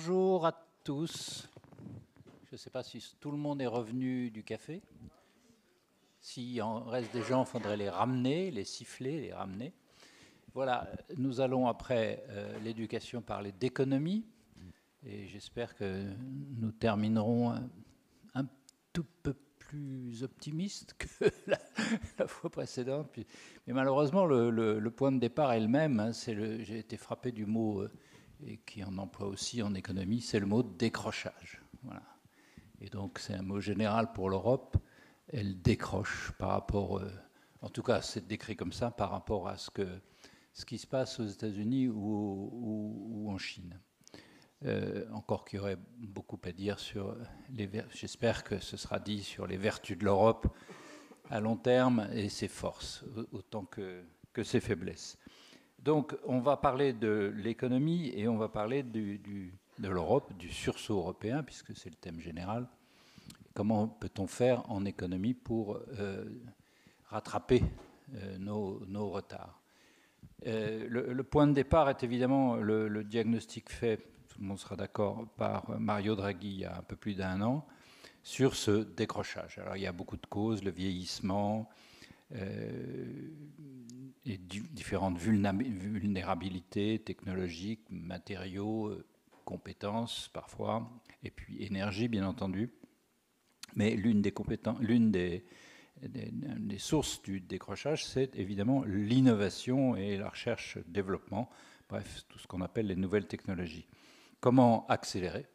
Bonjour à tous. Je ne sais pas si tout le monde est revenu du café. S'il en reste des gens, il faudrait les ramener, les siffler, les ramener. Voilà, nous allons après l'éducation parler d'économie. Et j'espère que nous terminerons un tout peu plus optimiste que la fois précédente. Mais malheureusement, le point de départ est le même. Hein, j'ai été frappé du mot, et qui en emploie aussi en économie, c'est le mot décrochage. Voilà. Et donc c'est un mot général pour l'Europe. Elle décroche par rapport, en tout cas c'est décrit comme ça, par rapport à ce qui se passe aux États-Unis ou en Chine. Encore qu'il y aurait beaucoup à dire sur j'espère que ce sera dit sur les vertus de l'Europe à long terme et ses forces, autant que ses faiblesses. Donc on va parler de l'économie et on va parler de l'Europe, du sursaut européen, puisque c'est le thème général. Comment peut-on faire en économie pour rattraper nos retards? Le point de départ est évidemment le diagnostic fait, tout le monde sera d'accord, par Mario Draghi il y a un peu plus d'1 an, sur ce décrochage. Alors il y a beaucoup de causes, le vieillissement, et différentes vulnérabilités technologiques, matériaux, compétences parfois, et puis énergie bien entendu. Mais l'une des sources du décrochage, c'est évidemment l'innovation et la recherche-développement, bref, tout ce qu'on appelle les nouvelles technologies. Comment accélérer?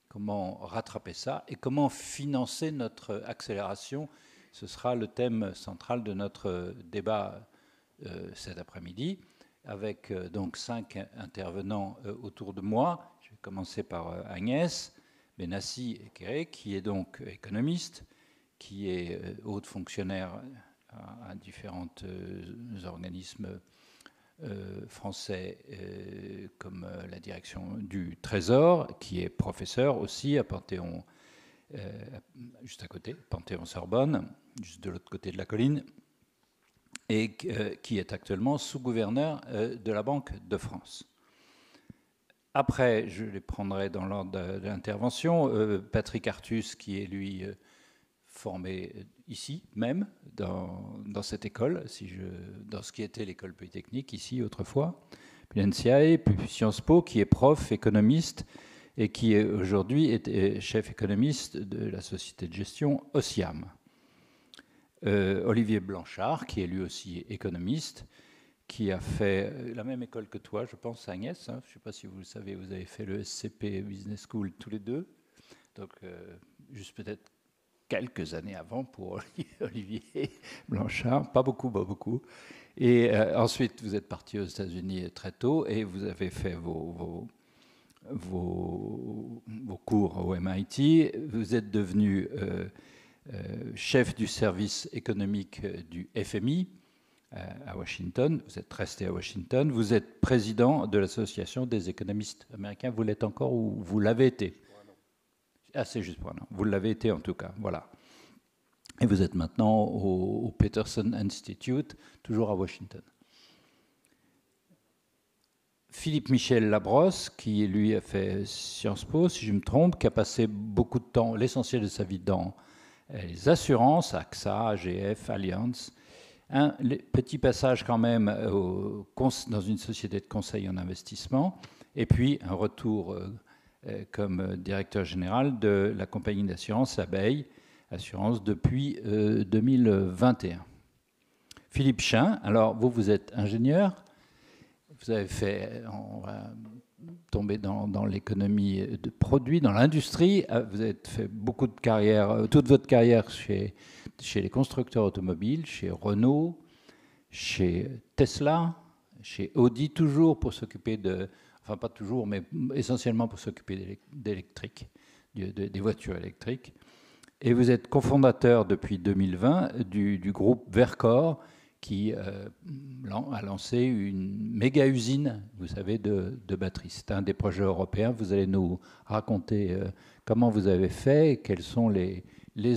Comment rattraper ça? Et comment financer notre accélération? Ce sera le thème central de notre débat cet après-midi, avec donc 5 intervenants autour de moi. Je vais commencer par Agnès Benassi-Ekere, qui est donc économiste, qui est haute fonctionnaire à différents organismes français comme la direction du Trésor, qui est professeur aussi à Panthéon, juste à côté, Panthéon-Sorbonne, juste de l'autre côté de la colline, et qui est actuellement sous-gouverneur de la Banque de France. Après, je les prendrai dans l'ordre de l'intervention. Patrick Artus, qui est lui formé ici même, dans cette école, dans ce qui était l'école polytechnique ici autrefois, puis l'NCI, puis Sciences Po, qui est prof, économiste, et qui est aujourd'hui est chef économiste de la société de gestion OSIAM. Olivier Blanchard, qui est lui aussi économiste, qui a fait la même école que toi, je pense, Agnès. Hein, je ne sais pas si vous le savez, vous avez fait le SCP Business School tous les deux. Donc, juste peut-être quelques années avant pour Olivier Blanchard. Pas beaucoup, pas beaucoup. Et ensuite, vous êtes parti aux États-Unis très tôt et vous avez fait vos cours au MIT. Vous êtes devenu chef du service économique du FMI à Washington. Vous êtes resté à Washington. Vous êtes président de l'Association des économistes américains. Vous l'êtes encore ou vous l'avez été? Ah, c'est juste pour un an. Vous l'avez été en tout cas. Voilà. Et vous êtes maintenant au Peterson Institute, toujours à Washington. Philippe Michel Labrosse, qui lui a fait Sciences Po, si je me trompe, qui a passé beaucoup de temps, l'essentiel de sa vie dans les assurances, AXA, AGF, Allianz. Un petit passage quand même dans une société de conseil en investissement, et puis un retour comme directeur général de la compagnie d'assurance Abeille Assurance depuis 2021. Philippe Chin, alors vous êtes ingénieur, vous avez fait, on va tomber dans l'économie de produits, dans l'industrie, vous avez fait beaucoup de carrière, toute votre carrière chez les constructeurs automobiles, chez Renault, chez Tesla, chez Audi, toujours pour s'occuper enfin pas toujours, mais essentiellement pour s'occuper d'électrique, des voitures électriques. Et vous êtes cofondateur depuis 2020 du groupe Verkor, qui a lancé une méga usine, vous savez, de batteries. C'est un des projets européens. Vous allez nous raconter comment vous avez fait, quels sont les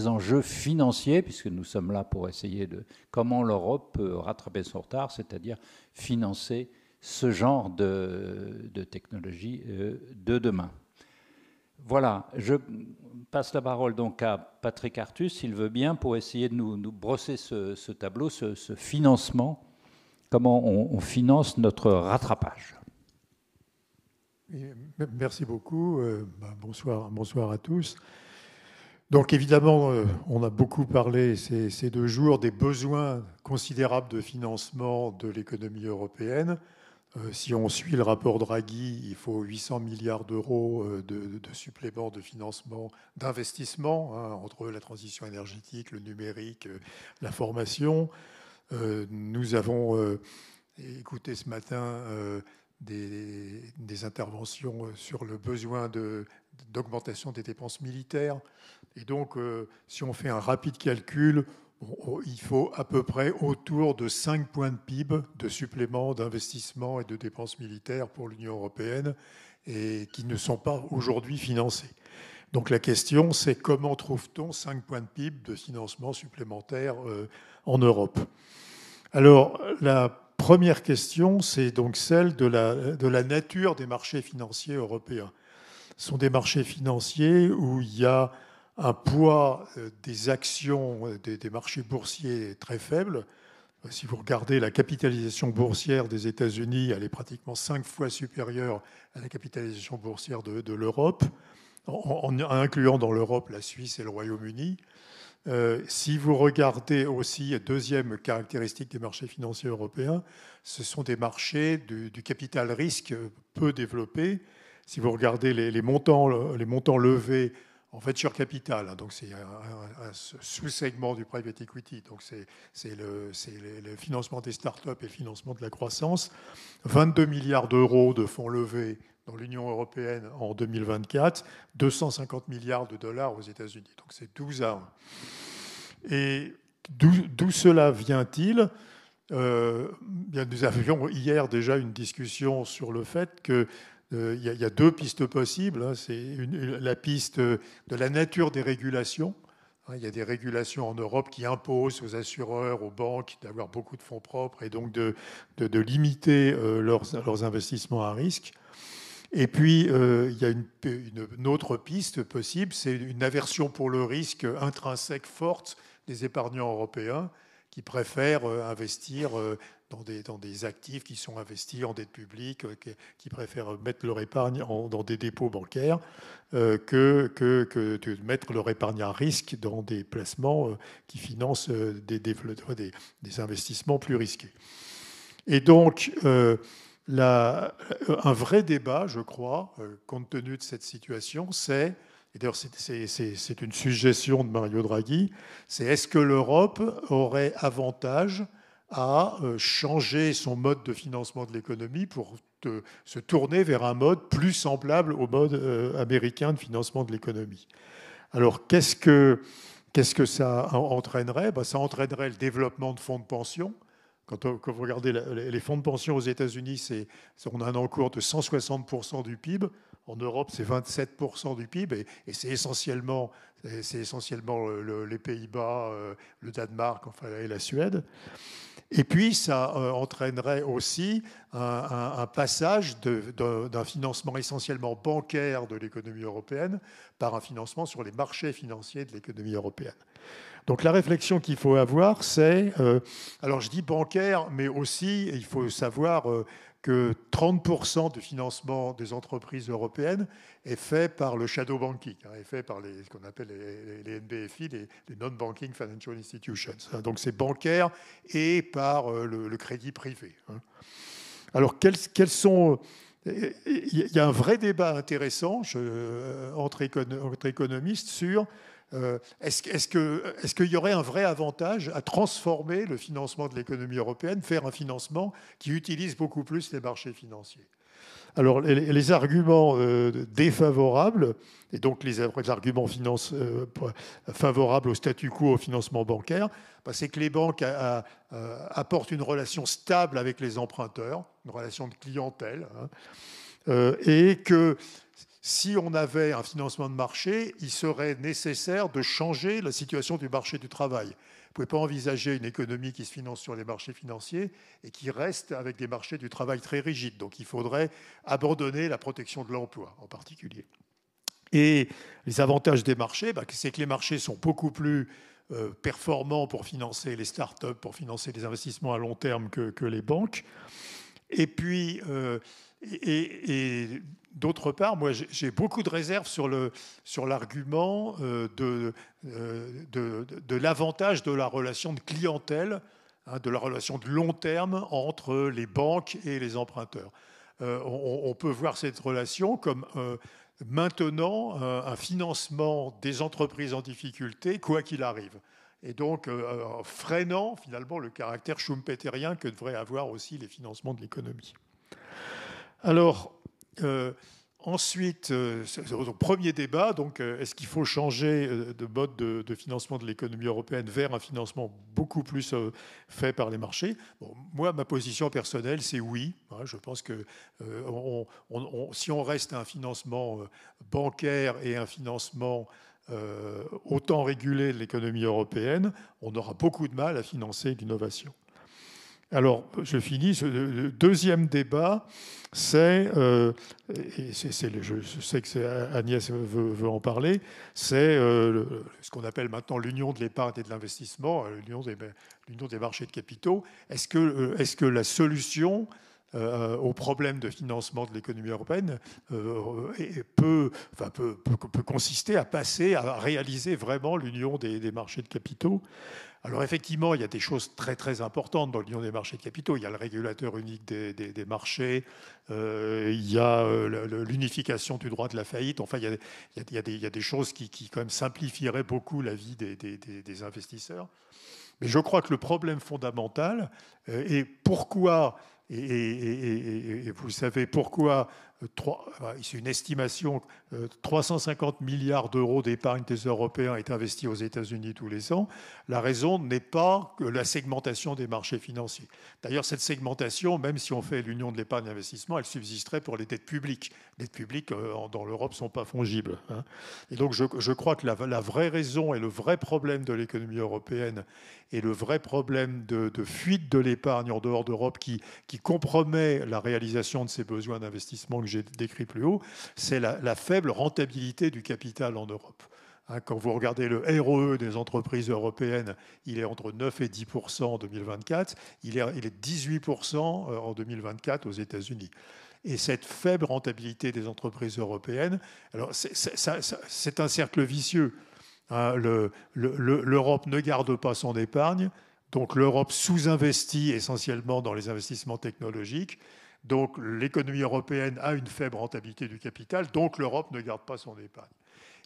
enjeux financiers, puisque nous sommes là pour essayer de comment l'Europe peut rattraper son retard, c'est-à-dire financer ce genre de technologie de demain. Voilà, je passe la parole donc à Patrick Artus, s'il veut bien, pour essayer de nous brosser ce tableau, ce financement, comment on finance notre rattrapage. Merci beaucoup. Bonsoir à tous. Donc évidemment, on a beaucoup parlé ces 2 jours des besoins considérables de financement de l'économie européenne. Si on suit le rapport Draghi, il faut 800 milliards d'euros de suppléments de financement, d'investissement, hein, entre la transition énergétique, le numérique, la formation. Nous avons écouté ce matin des interventions sur le besoin d'augmentation des dépenses militaires. Et donc, si on fait un rapide calcul, il faut à peu près autour de 5 points de PIB de supplément d'investissement et de dépenses militaires pour l'Union européenne et qui ne sont pas aujourd'hui financés. Donc la question, c'est comment trouve-t-on 5 points de PIB de financement supplémentaire en Europe? Alors, la première question, c'est donc celle de la nature des marchés financiers européens. Ce sont des marchés financiers où il y a un poids des actions des marchés boursiers très faible. Si vous regardez la capitalisation boursière des États-Unis, elle est pratiquement 5 fois supérieure à la capitalisation boursière de l'Europe, en incluant dans l'Europe la Suisse et le Royaume-Uni. Si vous regardez aussi, deuxième caractéristique des marchés financiers européens, ce sont des marchés du capital risque peu développés. Si vous regardez les montants levés en venture capital, hein, donc c'est un sous-segment du private equity, donc c'est le financement des startups et le financement de la croissance. 22 milliards d'euros de fonds levés dans l'Union européenne en 2024, 250 milliards de dollars aux États-Unis. Donc c'est 12 à 1. Et d'où cela vient-il? Nous avions hier déjà une discussion sur le fait que il y a 2 pistes possibles. Hein. C'est la piste de la nature des régulations. Hein, il y a des régulations en Europe qui imposent aux assureurs, aux banques d'avoir beaucoup de fonds propres et donc de limiter leurs investissements à risque. Et puis, il y a une autre piste possible, c'est une aversion pour le risque intrinsèque forte des épargnants européens qui préfèrent investir dans des actifs qui sont investis en dette publique, qui préfèrent mettre leur épargne dans des dépôts bancaires que de mettre leur épargne à risque dans des placements qui financent des investissements plus risqués. Et donc, un vrai débat, je crois, compte tenu de cette situation, c'est, et d'ailleurs c'est une suggestion de Mario Draghi, c'est est-ce que l'Europe aurait avantage à changer son mode de financement de l'économie pour se tourner vers un mode plus semblable au mode américain de financement de l'économie. Alors qu'est-ce que ça entraînerait? Ça entraînerait le développement de fonds de pension. Quand vous regardez les fonds de pension aux États-Unis, on a un encours de 160% du PIB. En Europe, c'est 27% du PIB. Et c'est essentiellement les Pays-Bas, le Danemark, enfin, et la Suède. Et puis, ça entraînerait aussi un passage d'un financement essentiellement bancaire de l'économie européenne par un financement sur les marchés financiers de l'économie européenne. Donc la réflexion qu'il faut avoir, c'est, alors je dis bancaire, mais aussi il faut savoir que 30% du financement des entreprises européennes est fait par le shadow banking, est fait par ce qu'on appelle les NBFI, les non-banking financial institutions. Donc c'est bancaire et par le crédit privé. Alors quels sont... Il y a un vrai débat intéressant entre économistes sur... Est-ce qu'il y aurait un vrai avantage à transformer le financement de l'économie européenne, faire un financement qui utilise beaucoup plus les marchés financiers? Alors, les arguments défavorables, et donc les arguments favorables au statu quo au financement bancaire, c'est que les banques apportent une relation stable avec les emprunteurs, une relation de clientèle, et que si on avait un financement de marché, il serait nécessaire de changer la situation du marché du travail. Vous ne pouvez pas envisager une économie qui se finance sur les marchés financiers et qui reste avec des marchés du travail très rigides. Donc il faudrait abandonner la protection de l'emploi en particulier. Et les avantages des marchés, c'est que les marchés sont beaucoup plus performants pour financer les startups, pour financer les investissements à long terme que les banques. Et puis, d'autre part, moi, j'ai beaucoup de réserves sur l'argument de l'avantage de la relation de clientèle, hein, de la relation de long terme entre les banques et les emprunteurs. On peut voir cette relation comme maintenant un financement des entreprises en difficulté, quoi qu'il arrive. Et donc, freinant finalement le caractère schumpeterien que devraient avoir aussi les financements de l'économie. Alors, ensuite, au premier débat, donc, est-ce qu'il faut changer de mode de financement de l'économie européenne vers un financement beaucoup plus fait par les marchés? Bon, moi, ma position personnelle, c'est oui. Je pense que si on reste à un financement bancaire et un financement autant régulé de l'économie européenne, on aura beaucoup de mal à financer l'innovation. Alors, je finis. Le deuxième débat, je sais que Agnès veut en parler, c'est ce qu'on appelle maintenant l'union de l'épargne et de l'investissement, l'union des marchés de capitaux. Est-ce que la solution au problème de financement de l'économie européenne peut consister à réaliser vraiment l'union des marchés de capitaux? Alors effectivement, il y a des choses très très importantes dans l'union des marchés de capitaux. Il y a le régulateur unique des marchés, il y a l'unification du droit de la faillite. Enfin, il y a des choses qui quand même simplifieraient beaucoup la vie des investisseurs. Mais je crois que le problème fondamental est pourquoi, et vous savez pourquoi, c'est une estimation, 350 milliards d'euros d'épargne des Européens est investi aux États-Unis tous les ans. La raison n'est pas que la segmentation des marchés financiers. D'ailleurs, cette segmentation, même si on fait l'union de l'épargne d'investissement, elle subsisterait pour les dettes publiques. Les dettes publiques dans l'Europe ne sont pas fongibles. Hein. Et donc, je crois que la vraie raison et le vrai problème de l'économie européenne et le vrai problème de fuite de l'épargne en dehors d'Europe qui compromet la réalisation de ces besoins d'investissement que j'ai décrit plus haut, c'est la faible rentabilité du capital en Europe. Quand vous regardez le ROE des entreprises européennes, il est entre 9 et 10% en 2024, il est 18% en 2024 aux États-Unis. Et cette faible rentabilité des entreprises européennes, alors c'est un cercle vicieux. L'Europe ne garde pas son épargne, donc l'Europe sous-investit essentiellement dans les investissements technologiques. Donc l'économie européenne a une faible rentabilité du capital, donc l'Europe ne garde pas son épargne.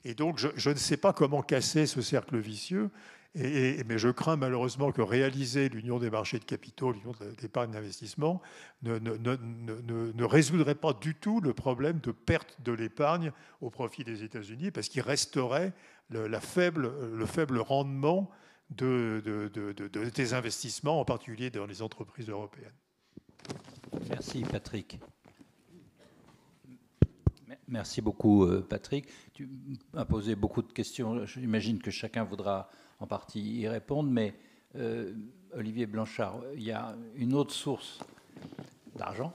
Et donc je ne sais pas comment casser ce cercle vicieux, mais je crains malheureusement que réaliser l'union des marchés de capitaux, l'union d'épargne d'investissement, ne résoudrait pas du tout le problème de perte de l'épargne au profit des États-Unis, parce qu'il resterait le faible rendement des investissements, en particulier dans les entreprises européennes. Merci Patrick. Merci beaucoup Patrick. Tu as posé beaucoup de questions. J'imagine que chacun voudra en partie y répondre, mais Olivier Blanchard, il y a une autre source d'argent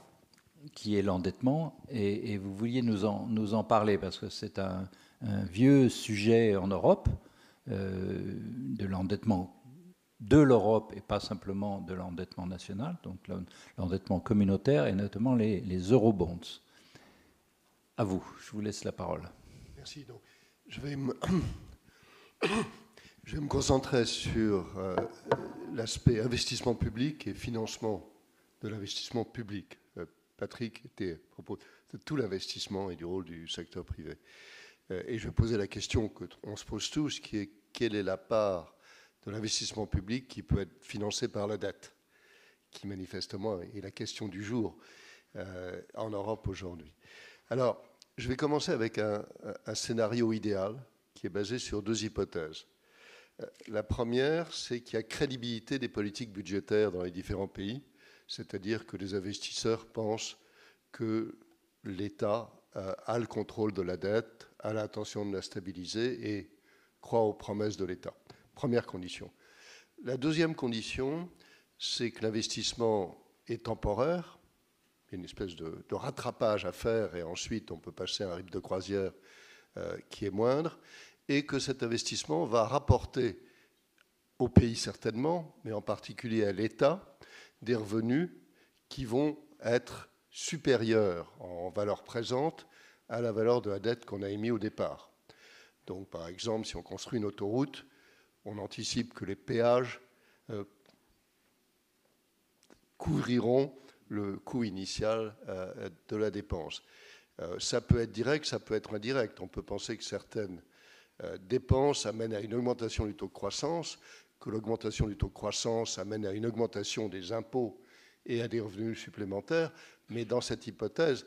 qui est l'endettement, et vous vouliez nous en parler parce que c'est un vieux sujet en Europe, de l'endettement de l'Europe et pas simplement de l'endettement national, donc l'endettement communautaire et notamment les eurobonds. À vous, je vous laisse la parole. Merci. Donc, je vais me concentrer sur l'aspect investissement public et financement de l'investissement public. Patrick était à propos de tout l'investissement et du rôle du secteur privé. Et je vais poser la question qu'on se pose tous, qui est quelle est la part de l'investissement public qui peut être financé par la dette, qui manifestement est la question du jour en Europe aujourd'hui. Alors, je vais commencer avec un scénario idéal qui est basé sur deux hypothèses. La première, c'est qu'il y a crédibilité des politiques budgétaires dans les différents pays, c'est-à-dire que les investisseurs pensent que l'État a le contrôle de la dette, a l'intention de la stabiliser et croit aux promesses de l'État. Première condition. La deuxième condition, c'est que l'investissement est temporaire, il y a une espèce de rattrapage à faire et ensuite on peut passer à un rythme de croisière qui est moindre, et que cet investissement va rapporter au pays certainement, mais en particulier à l'État, des revenus qui vont être supérieurs en valeur présente à la valeur de la dette qu'on a émise au départ. Donc, par exemple, si on construit une autoroute, on anticipe que les péages couvriront le coût initial de la dépense. Ça peut être direct, ça peut être indirect. On peut penser que certaines dépenses amènent à une augmentation du taux de croissance, que l'augmentation du taux de croissance amène à une augmentation des impôts et à des revenus supplémentaires. Mais dans cette hypothèse,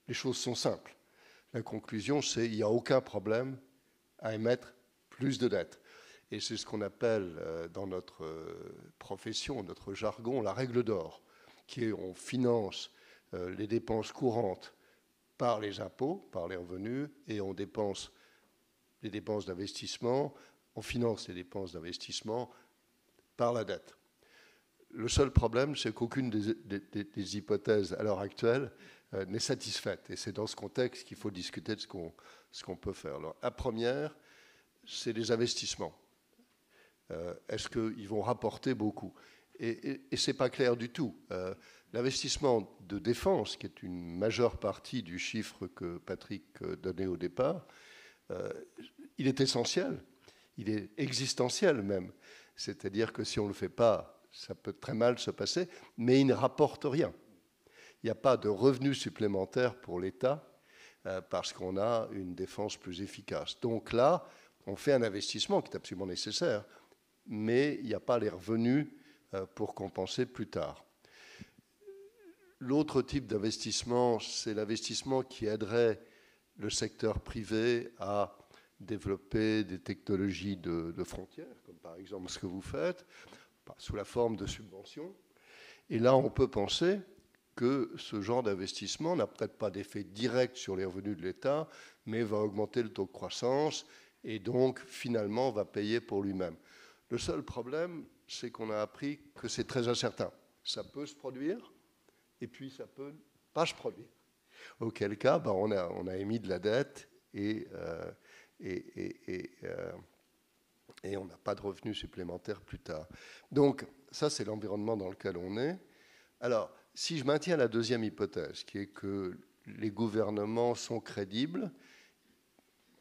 les choses sont simples. La conclusion, c'est qu'il n'y a aucun problème à émettre plus de dettes. Et c'est ce qu'on appelle dans notre profession, notre jargon, la règle d'or, qui est on finance les dépenses courantes par les impôts, par les revenus, et on dépense les dépenses d'investissement, on finance les dépenses d'investissement par la dette. Le seul problème, c'est qu'aucune des hypothèses à l'heure actuelle n'est satisfaite. Et c'est dans ce contexte qu'il faut discuter de ce qu'on peut faire. Alors, la première, c'est les investissements. Est-ce qu'ils vont rapporter beaucoup? Et ce n'est pas clair du tout. L'investissement de défense, qui est une majeure partie du chiffre que Patrick donnait au départ, il est essentiel, il est existentiel même. C'est-à-dire que si on ne le fait pas, ça peut très mal se passer, mais il ne rapporte rien. Il n'y a pas de revenus supplémentaires pour l'État parce qu'on a une défense plus efficace. Donc là, on fait un investissement qui est absolument nécessaire, mais il n'y a pas les revenus pour compenser plus tard. L'autre type d'investissement, c'est l'investissement qui aiderait le secteur privé à développer des technologies de frontières, comme par exemple ce que vous faites, sous la forme de subventions. Et là, on peut penser que ce genre d'investissement n'a peut-être pas d'effet direct sur les revenus de l'État, mais va augmenter le taux de croissance et donc, finalement, va payer pour lui-même. Le seul problème, c'est qu'on a appris que c'est très incertain. Ça peut se produire, et puis ça peut pas se produire. Auquel cas, on a émis de la dette et on n'a pas de revenus supplémentaires plus tard. Donc, ça, c'est l'environnement dans lequel on est. Alors, si je maintiens la deuxième hypothèse, qui est que les gouvernements sont crédibles,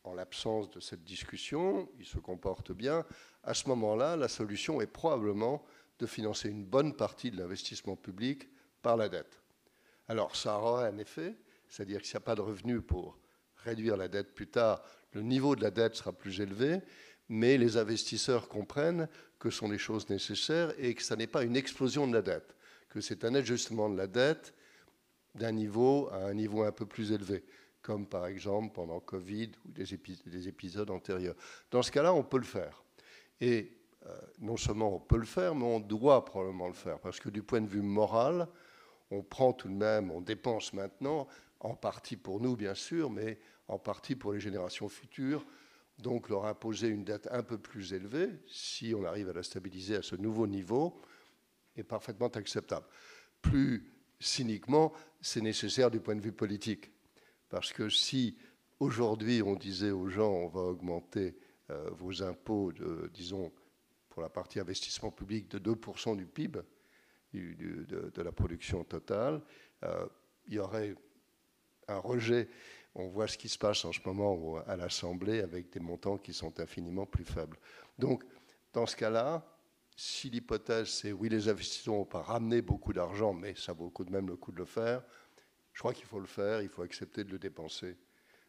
en l'absence de cette discussion, ils se comportent bien, à ce moment-là, la solution est probablement de financer une bonne partie de l'investissement public par la dette. Alors, ça aura un effet, c'est-à-dire que s'il n'y a pas de revenus pour réduire la dette plus tard, le niveau de la dette sera plus élevé, mais les investisseurs comprennent que ce sont des choses nécessaires et que ça n'est pas une explosion de la dette, que c'est un ajustement de la dette d'un niveau à un niveau un peu plus élevé, comme par exemple pendant Covid ou des épisodes antérieurs. Dans ce cas-là, on peut le faire. Et non seulement on peut le faire, mais on doit probablement le faire, parce que du point de vue moral, on prend tout de même, on dépense maintenant, en partie pour nous bien sûr, mais en partie pour les générations futures, donc leur imposer une dette un peu plus élevée, si on arrive à la stabiliser à ce nouveau niveau, est parfaitement acceptable. Plus cyniquement, c'est nécessaire du point de vue politique. Parce que si aujourd'hui on disait aux gens on va augmenter vos impôts, disons, pour la partie investissement public de 2% du PIB, de la production totale, il y aurait un rejet. On voit ce qui se passe en ce moment à l'Assemblée avec des montants qui sont infiniment plus faibles. Donc, dans ce cas-là, si l'hypothèse c'est oui, les investisseurs ne vont pas ramener beaucoup d'argent, mais ça vaut tout de même le coup de le faire, je crois qu'il faut le faire, il faut accepter de le dépenser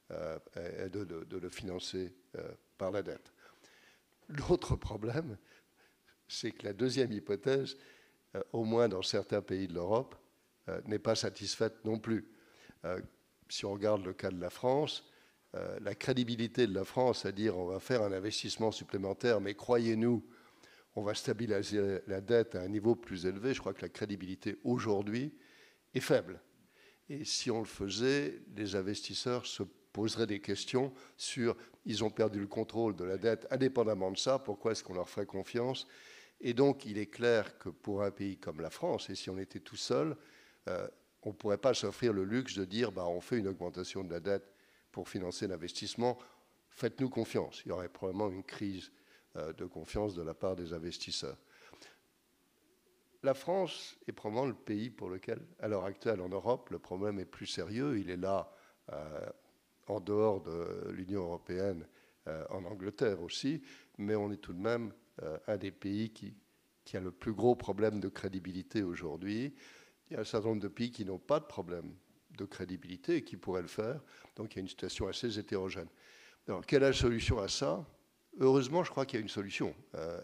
et de le financer par la dette. L'autre problème, c'est que la deuxième hypothèse, au moins dans certains pays de l'Europe, n'est pas satisfaite non plus. Si on regarde le cas de la France, la crédibilité de la France à dire on va faire un investissement supplémentaire, mais croyez-nous, on va stabiliser la dette à un niveau plus élevé, je crois que la crédibilité aujourd'hui est faible. Et si on le faisait, les investisseurs se poseraient des questions sur ils ont perdu le contrôle de la dette indépendamment de ça, pourquoi est-ce qu'on leur ferait confiance? Et donc, il est clair que pour un pays comme la France, et si on était tout seul, on ne pourrait pas s'offrir le luxe de dire on fait une augmentation de la dette pour financer l'investissement, faites-nous confiance. Il y aurait probablement une crise de confiance de la part des investisseurs. La France est probablement le pays pour lequel, à l'heure actuelle en Europe, le problème est plus sérieux. Il est là, en dehors de l'Union européenne, en Angleterre aussi, mais on est tout de même un des pays qui a le plus gros problème de crédibilité aujourd'hui. Il y a un certain nombre de pays qui n'ont pas de problème de crédibilité et qui pourraient le faire. Donc il y a une situation assez hétérogène. Alors, quelle est la solution à ça? Heureusement, je crois qu'il y a une solution.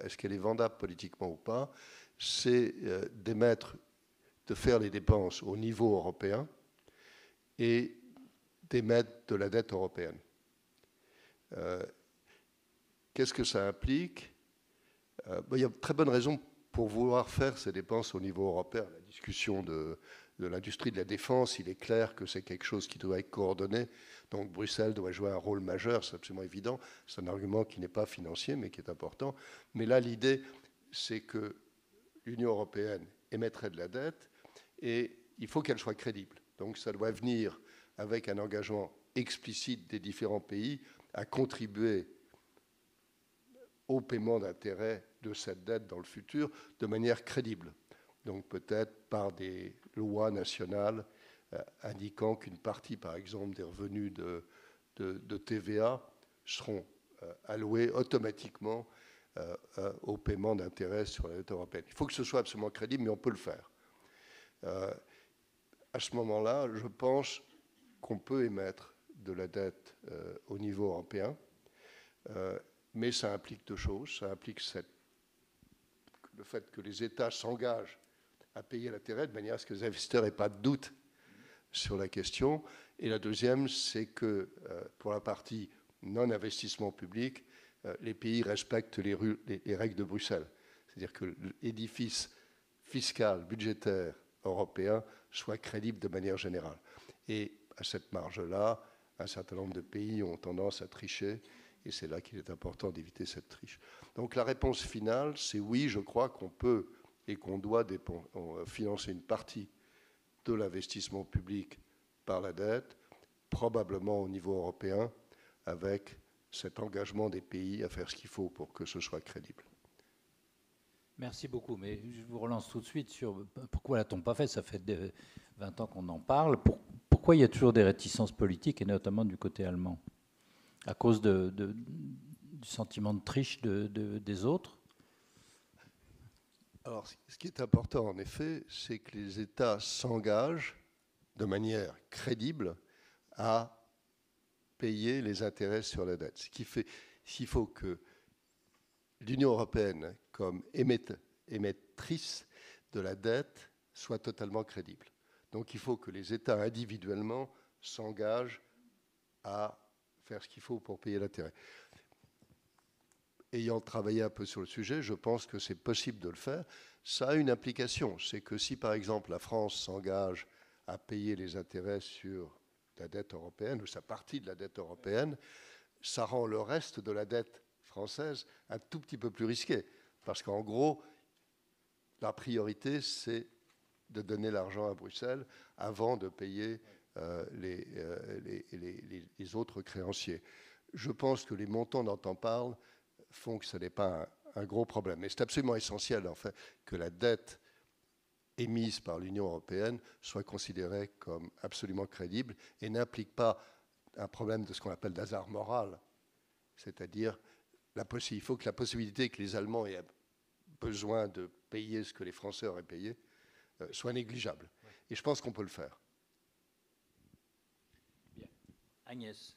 Est-ce qu'elle est vendable politiquement ou pas? C'est de faire les dépenses au niveau européen et d'émettre de la dette européenne. Qu'est-ce que ça implique? Il y a de très bonnes raisons pour vouloir faire ces dépenses au niveau européen. La discussion de l'industrie de la défense, il est clair que c'est quelque chose qui doit être coordonné. Donc Bruxelles doit jouer un rôle majeur, c'est absolument évident. C'est un argument qui n'est pas financier, mais qui est important. Mais là, l'idée, c'est que l'Union européenne émettrait de la dette et il faut qu'elle soit crédible. Donc ça doit venir avec un engagement explicite des différents pays à contribuer au paiement d'intérêts de cette dette dans le futur de manière crédible. Donc peut-être par des lois nationales indiquant qu'une partie, par exemple, des revenus de TVA seront alloués automatiquement au paiement d'intérêts sur la dette européenne. Il faut que ce soit absolument crédible, mais on peut le faire. À ce moment-là, je pense qu'on peut émettre de la dette au niveau européen, mais ça implique deux choses. Ça implique le fait que les États s'engagent à payer l'intérêt de manière à ce que les investisseurs n'aient pas de doute sur la question. Et la deuxième, c'est que pour la partie non-investissement public, les pays respectent les règles de Bruxelles. C'est-à-dire que l'édifice fiscal, budgétaire européen soit crédible de manière générale. Et à cette marge-là, un certain nombre de pays ont tendance à tricher, et c'est là qu'il est important d'éviter cette triche. Donc la réponse finale, c'est oui, je crois qu'on peut et qu'on doit financer une partie de l'investissement public par la dette, probablement au niveau européen, avec cet engagement des pays à faire ce qu'il faut pour que ce soit crédible. Merci beaucoup, mais je vous relance tout de suite sur pourquoi l'a-t-on pas fait? Ça fait 20 ans qu'on en parle. Pourquoi il y a toujours des réticences politiques, et notamment du côté allemand? À cause du sentiment de triche des autres? Alors, ce qui est important, en effet, c'est que les États s'engagent de manière crédible à payer les intérêts sur la dette. Ce qui fait qu'il faut que l'Union européenne, comme émettrice de la dette, soit totalement crédible. Donc il faut que les États individuellement s'engagent à faire ce qu'il faut pour payer l'intérêt. Ayant travaillé un peu sur le sujet, je pense que c'est possible de le faire. Ça a une implication, c'est que si par exemple la France s'engage à payer les intérêts sur la dette européenne, ou sa partie de la dette européenne, ça rend le reste de la dette française un tout petit peu plus risqué. Parce qu'en gros, la priorité, c'est de donner l'argent à Bruxelles avant de payer les autres créanciers. Je pense que les montants dont on parle font que ce n'est pas un gros problème. Mais c'est absolument essentiel, en fait, que la dette émise par l'Union européenne soit considérée comme absolument crédible et n'implique pas un problème de ce qu'on appelle d'hasard moral. C'est-à-dire, il faut que la possibilité que les Allemands aient besoin de payer ce que les Français auraient payé soit négligeable. Et je pense qu'on peut le faire. Bien. Agnès,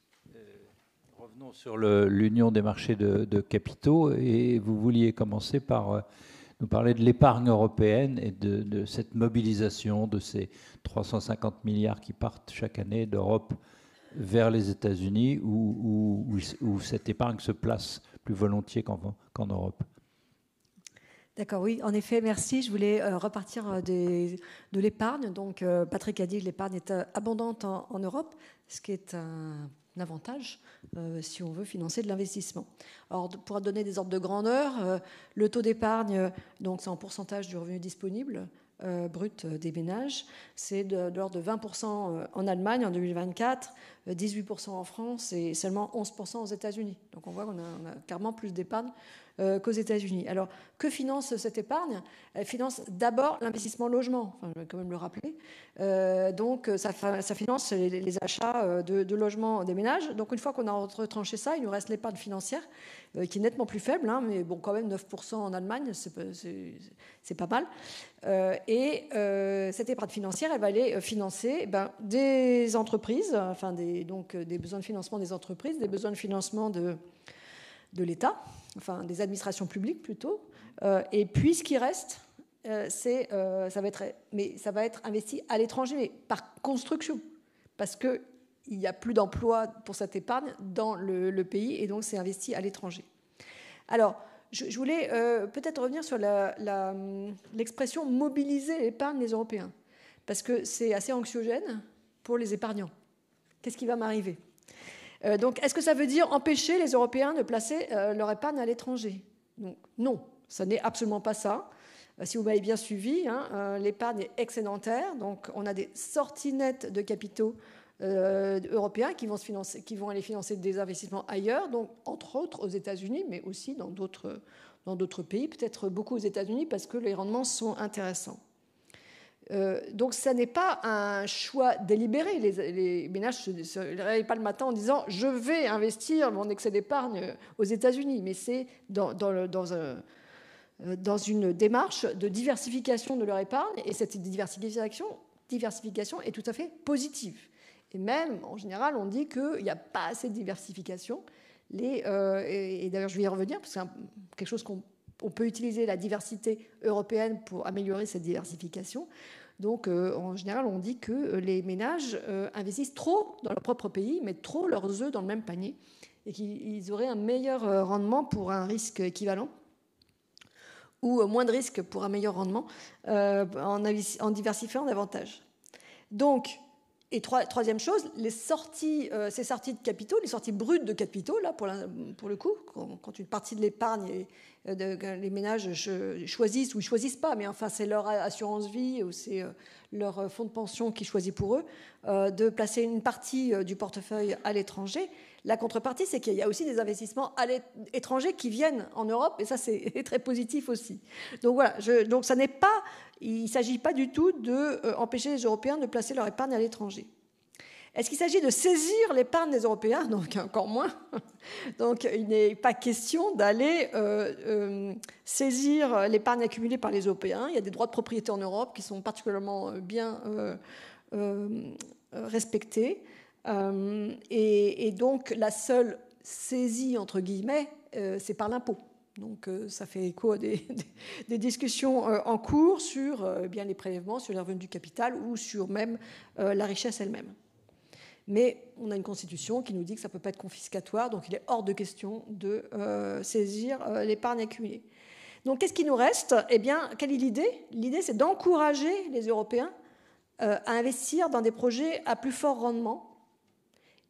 revenons sur l'union des marchés de capitaux, et vous vouliez commencer par nous parler de l'épargne européenne et de cette mobilisation de ces 350 milliards qui partent chaque année d'Europe vers les États-Unis, où cette épargne se place plus volontiers qu'en Europe. D'accord, oui, en effet, merci. Je voulais repartir de l'épargne. Donc, Patrick a dit que l'épargne est abondante en Europe, ce qui est un avantage si on veut financer de l'investissement. Alors, pour donner des ordres de grandeur, le taux d'épargne, donc c'est en pourcentage du revenu disponible. brut des ménages. C'est de l'ordre de 20% en Allemagne en 2024, 18% en France et seulement 11% aux États-Unis. Donc on voit qu'on a clairement plus d'épargne qu'aux États-Unis. Alors, que finance cette épargne? Elle finance d'abord l'investissement logement, enfin, je vais quand même le rappeler. Donc, ça finance les achats de logements des ménages. Donc, une fois qu'on a retranché ça, il nous reste l'épargne financière, qui est nettement plus faible, hein, mais bon, quand même 9% en Allemagne, c'est pas mal. Cette épargne financière, elle va aller financer des entreprises, enfin des besoins de financement des entreprises, des besoins de financement de l'État, enfin des administrations publiques plutôt. Et puis ce qui reste, ça va être investi à l'étranger, mais par construction, parce qu'il n'y a plus d'emploi pour cette épargne dans le pays, et donc c'est investi à l'étranger. Alors, je voulais peut-être revenir sur l'expression « mobiliser l'épargne des Européens », parce que c'est assez anxiogène pour les épargnants. Qu'est-ce qui va m'arriver ? Donc, est-ce que ça veut dire empêcher les Européens de placer leur épargne à l'étranger ? Donc, non, ça n'est absolument pas ça. Si vous m'avez bien suivi, hein, l'épargne est excédentaire. Donc, on a des sorties nettes de capitaux européens qui vont aller financer des investissements ailleurs, donc entre autres aux États-Unis, mais aussi dans d'autres pays, peut-être beaucoup aux États-Unis parce que les rendements sont intéressants. Donc, ça n'est pas un choix délibéré. Les ménages ne se réveillent pas le matin en disant « je vais investir mon excès d'épargne aux États-Unis », mais c'est dans une démarche de diversification de leur épargne, et cette diversification est tout à fait positive. Et même, en général, on dit qu'il n'y a pas assez de diversification. Et d'ailleurs, je vais y revenir, parce que c'est quelque chose qu'on peut utiliser la diversité européenne pour améliorer cette diversification. Donc, en général, on dit que les ménages investissent trop dans leur propre pays, mettent trop leurs œufs dans le même panier, et qu'ils auraient un meilleur rendement pour un risque équivalent, ou moins de risque pour un meilleur rendement, en diversifiant davantage. Donc, et troisième chose, ces sorties de capitaux, les sorties brutes de capitaux, là, pour le coup, quand une partie de l'épargne, les ménages choisissent ou ils ne choisissent pas, mais enfin, c'est leur assurance vie ou c'est leur fonds de pension qui choisit pour eux, de placer une partie du portefeuille à l'étranger. La contrepartie, c'est qu'il y a aussi des investissements à l'étranger qui viennent en Europe, et ça, c'est très positif aussi. Donc voilà, donc ça n'est pas... Il ne s'agit pas du tout d'empêcher les Européens de placer leur épargne à l'étranger. Est-ce qu'il s'agit de saisir l'épargne des Européens ? Donc encore moins. Donc il n'est pas question d'aller saisir l'épargne accumulée par les Européens. Il y a des droits de propriété en Europe qui sont particulièrement bien respectés. Et donc la seule saisie, entre guillemets, c'est par l'impôt. Donc ça fait écho à des discussions en cours sur bien les prélèvements, sur les revenus du capital ou sur même la richesse elle-même. Mais on a une constitution qui nous dit que ça ne peut pas être confiscatoire, donc il est hors de question de saisir l'épargne accumulée. Donc qu'est-ce qui nous reste ? Eh bien, quelle est l'idée ? L'idée, c'est d'encourager les Européens à investir dans des projets à plus fort rendement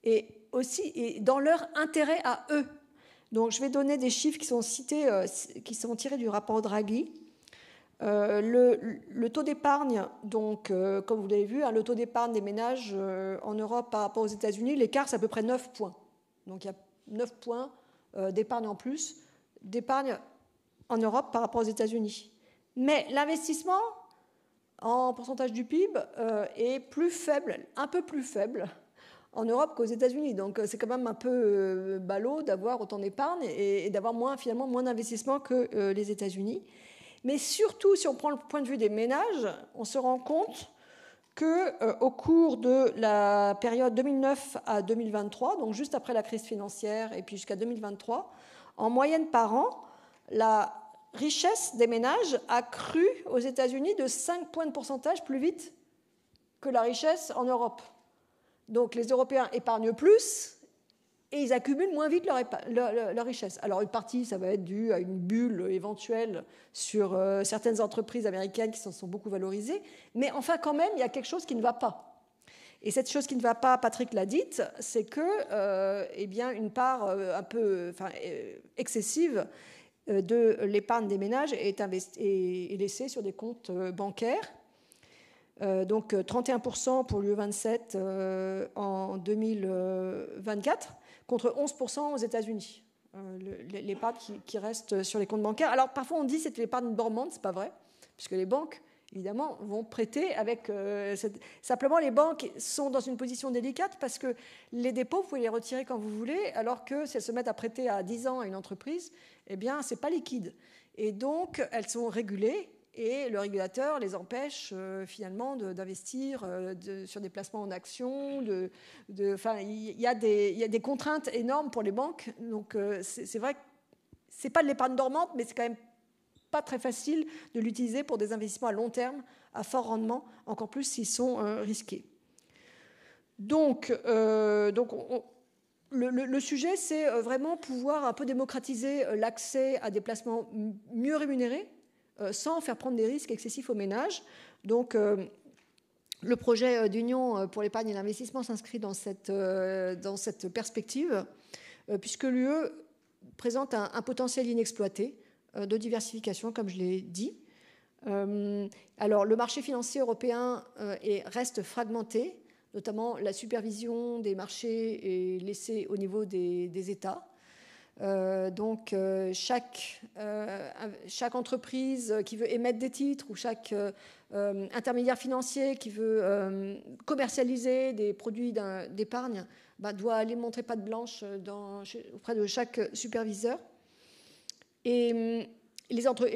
et aussi dans leur intérêt à eux. Donc, je vais donner des chiffres qui sont cités, qui sont tirés du rapport Draghi. Le taux d'épargne, donc, comme vous l'avez vu, le taux d'épargne des ménages en Europe par rapport aux États-Unis, l'écart, c'est à peu près 9 points. Donc, il y a 9 points d'épargne en plus, d'épargne en Europe par rapport aux États-Unis. Mais l'investissement en pourcentage du PIB est plus faible, un peu plus faible en Europe qu'aux États-Unis. Donc, c'est quand même un peu ballot d'avoir autant d'épargne et d'avoir finalement moins d'investissement que les États-Unis. Mais surtout, si on prend le point de vue des ménages, on se rend compte qu'au cours de la période 2009 à 2023, donc juste après la crise financière et puis jusqu'à 2023, en moyenne par an, la richesse des ménages a cru aux États-Unis de 5 points de pourcentage plus vite que la richesse en Europe. Donc les Européens épargnent plus et ils accumulent moins vite leur richesse. Alors une partie, ça va être dû à une bulle éventuelle sur certaines entreprises américaines qui s'en sont beaucoup valorisées, mais enfin quand même, il y a quelque chose qui ne va pas. Et cette chose qui ne va pas, Patrick l'a dite, c'est que eh bien, une part un peu excessive de l'épargne des ménages est laissée sur des comptes bancaires Donc 31% pour l'UE27 en 2024, contre 11% aux États-Unis. L'épargne qui reste sur les comptes bancaires. Alors parfois on dit que c'est l'épargne dormante, c'est pas vrai, puisque les banques, évidemment, vont prêter avec... Simplement, les banques sont dans une position délicate parce que les dépôts, vous pouvez les retirer quand vous voulez, alors que si elles se mettent à prêter à 10 ans à une entreprise, eh bien, ce n'est pas liquide. Et donc, elles sont régulées et le régulateur les empêche finalement d'investir sur des placements en actions. Il y a des contraintes énormes pour les banques. Donc, c'est vrai que ce n'est pas de l'épargne dormante, mais c'est quand même pas très facile de l'utiliser pour des investissements à long terme, à fort rendement, encore plus s'ils sont risqués. Donc le sujet, c'est vraiment pouvoir un peu démocratiser l'accès à des placements mieux rémunérés, sans faire prendre des risques excessifs aux ménages. Donc, le projet d'Union pour l'épargne et l'investissement s'inscrit dans cette perspective, puisque l'UE présente un potentiel inexploité de diversification, comme je l'ai dit. Alors, le marché financier européen reste fragmenté, notamment la supervision des marchés est laissée au niveau des États. Donc, chaque entreprise qui veut émettre des titres ou chaque intermédiaire financier qui veut commercialiser des produits d'épargne doit aller montrer patte blanche auprès de chaque superviseur. Et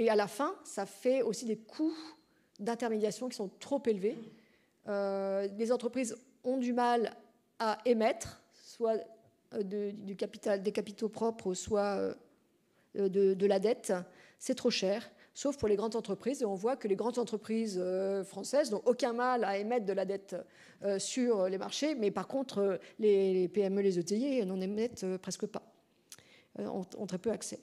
à la fin, ça fait aussi des coûts d'intermédiation qui sont trop élevés. Les entreprises ont du mal à émettre, soit des capitaux propres, soit de la dette. C'est trop cher, sauf pour les grandes entreprises. Et on voit que les grandes entreprises françaises n'ont aucun mal à émettre de la dette sur les marchés, mais par contre, les PME, les ETI n'en émettent presque pas, ont très peu accès.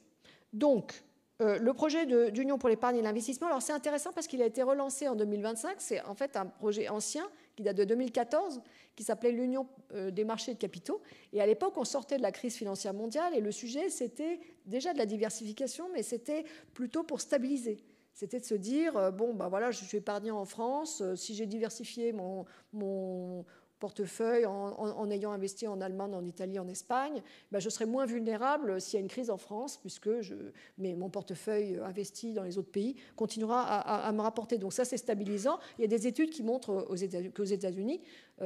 Donc, le projet d'Union pour l'épargne et l'investissement, alors c'est intéressant parce qu'il a été relancé en 2025. C'est en fait un projet ancien qui date de 2014, qui s'appelait l'Union des marchés de capitaux. Et à l'époque, on sortait de la crise financière mondiale et le sujet, c'était déjà de la diversification, mais c'était plutôt pour stabiliser. C'était de se dire, voilà, je suis épargnant en France, si j'ai diversifié mon portefeuille en ayant investi en Allemagne, en Italie, en Espagne, je serai moins vulnérable s'il y a une crise en France, puisque mon portefeuille investi dans les autres pays continuera à me rapporter. Donc ça, c'est stabilisant. Il y a des études qui montrent qu'aux États-Unis,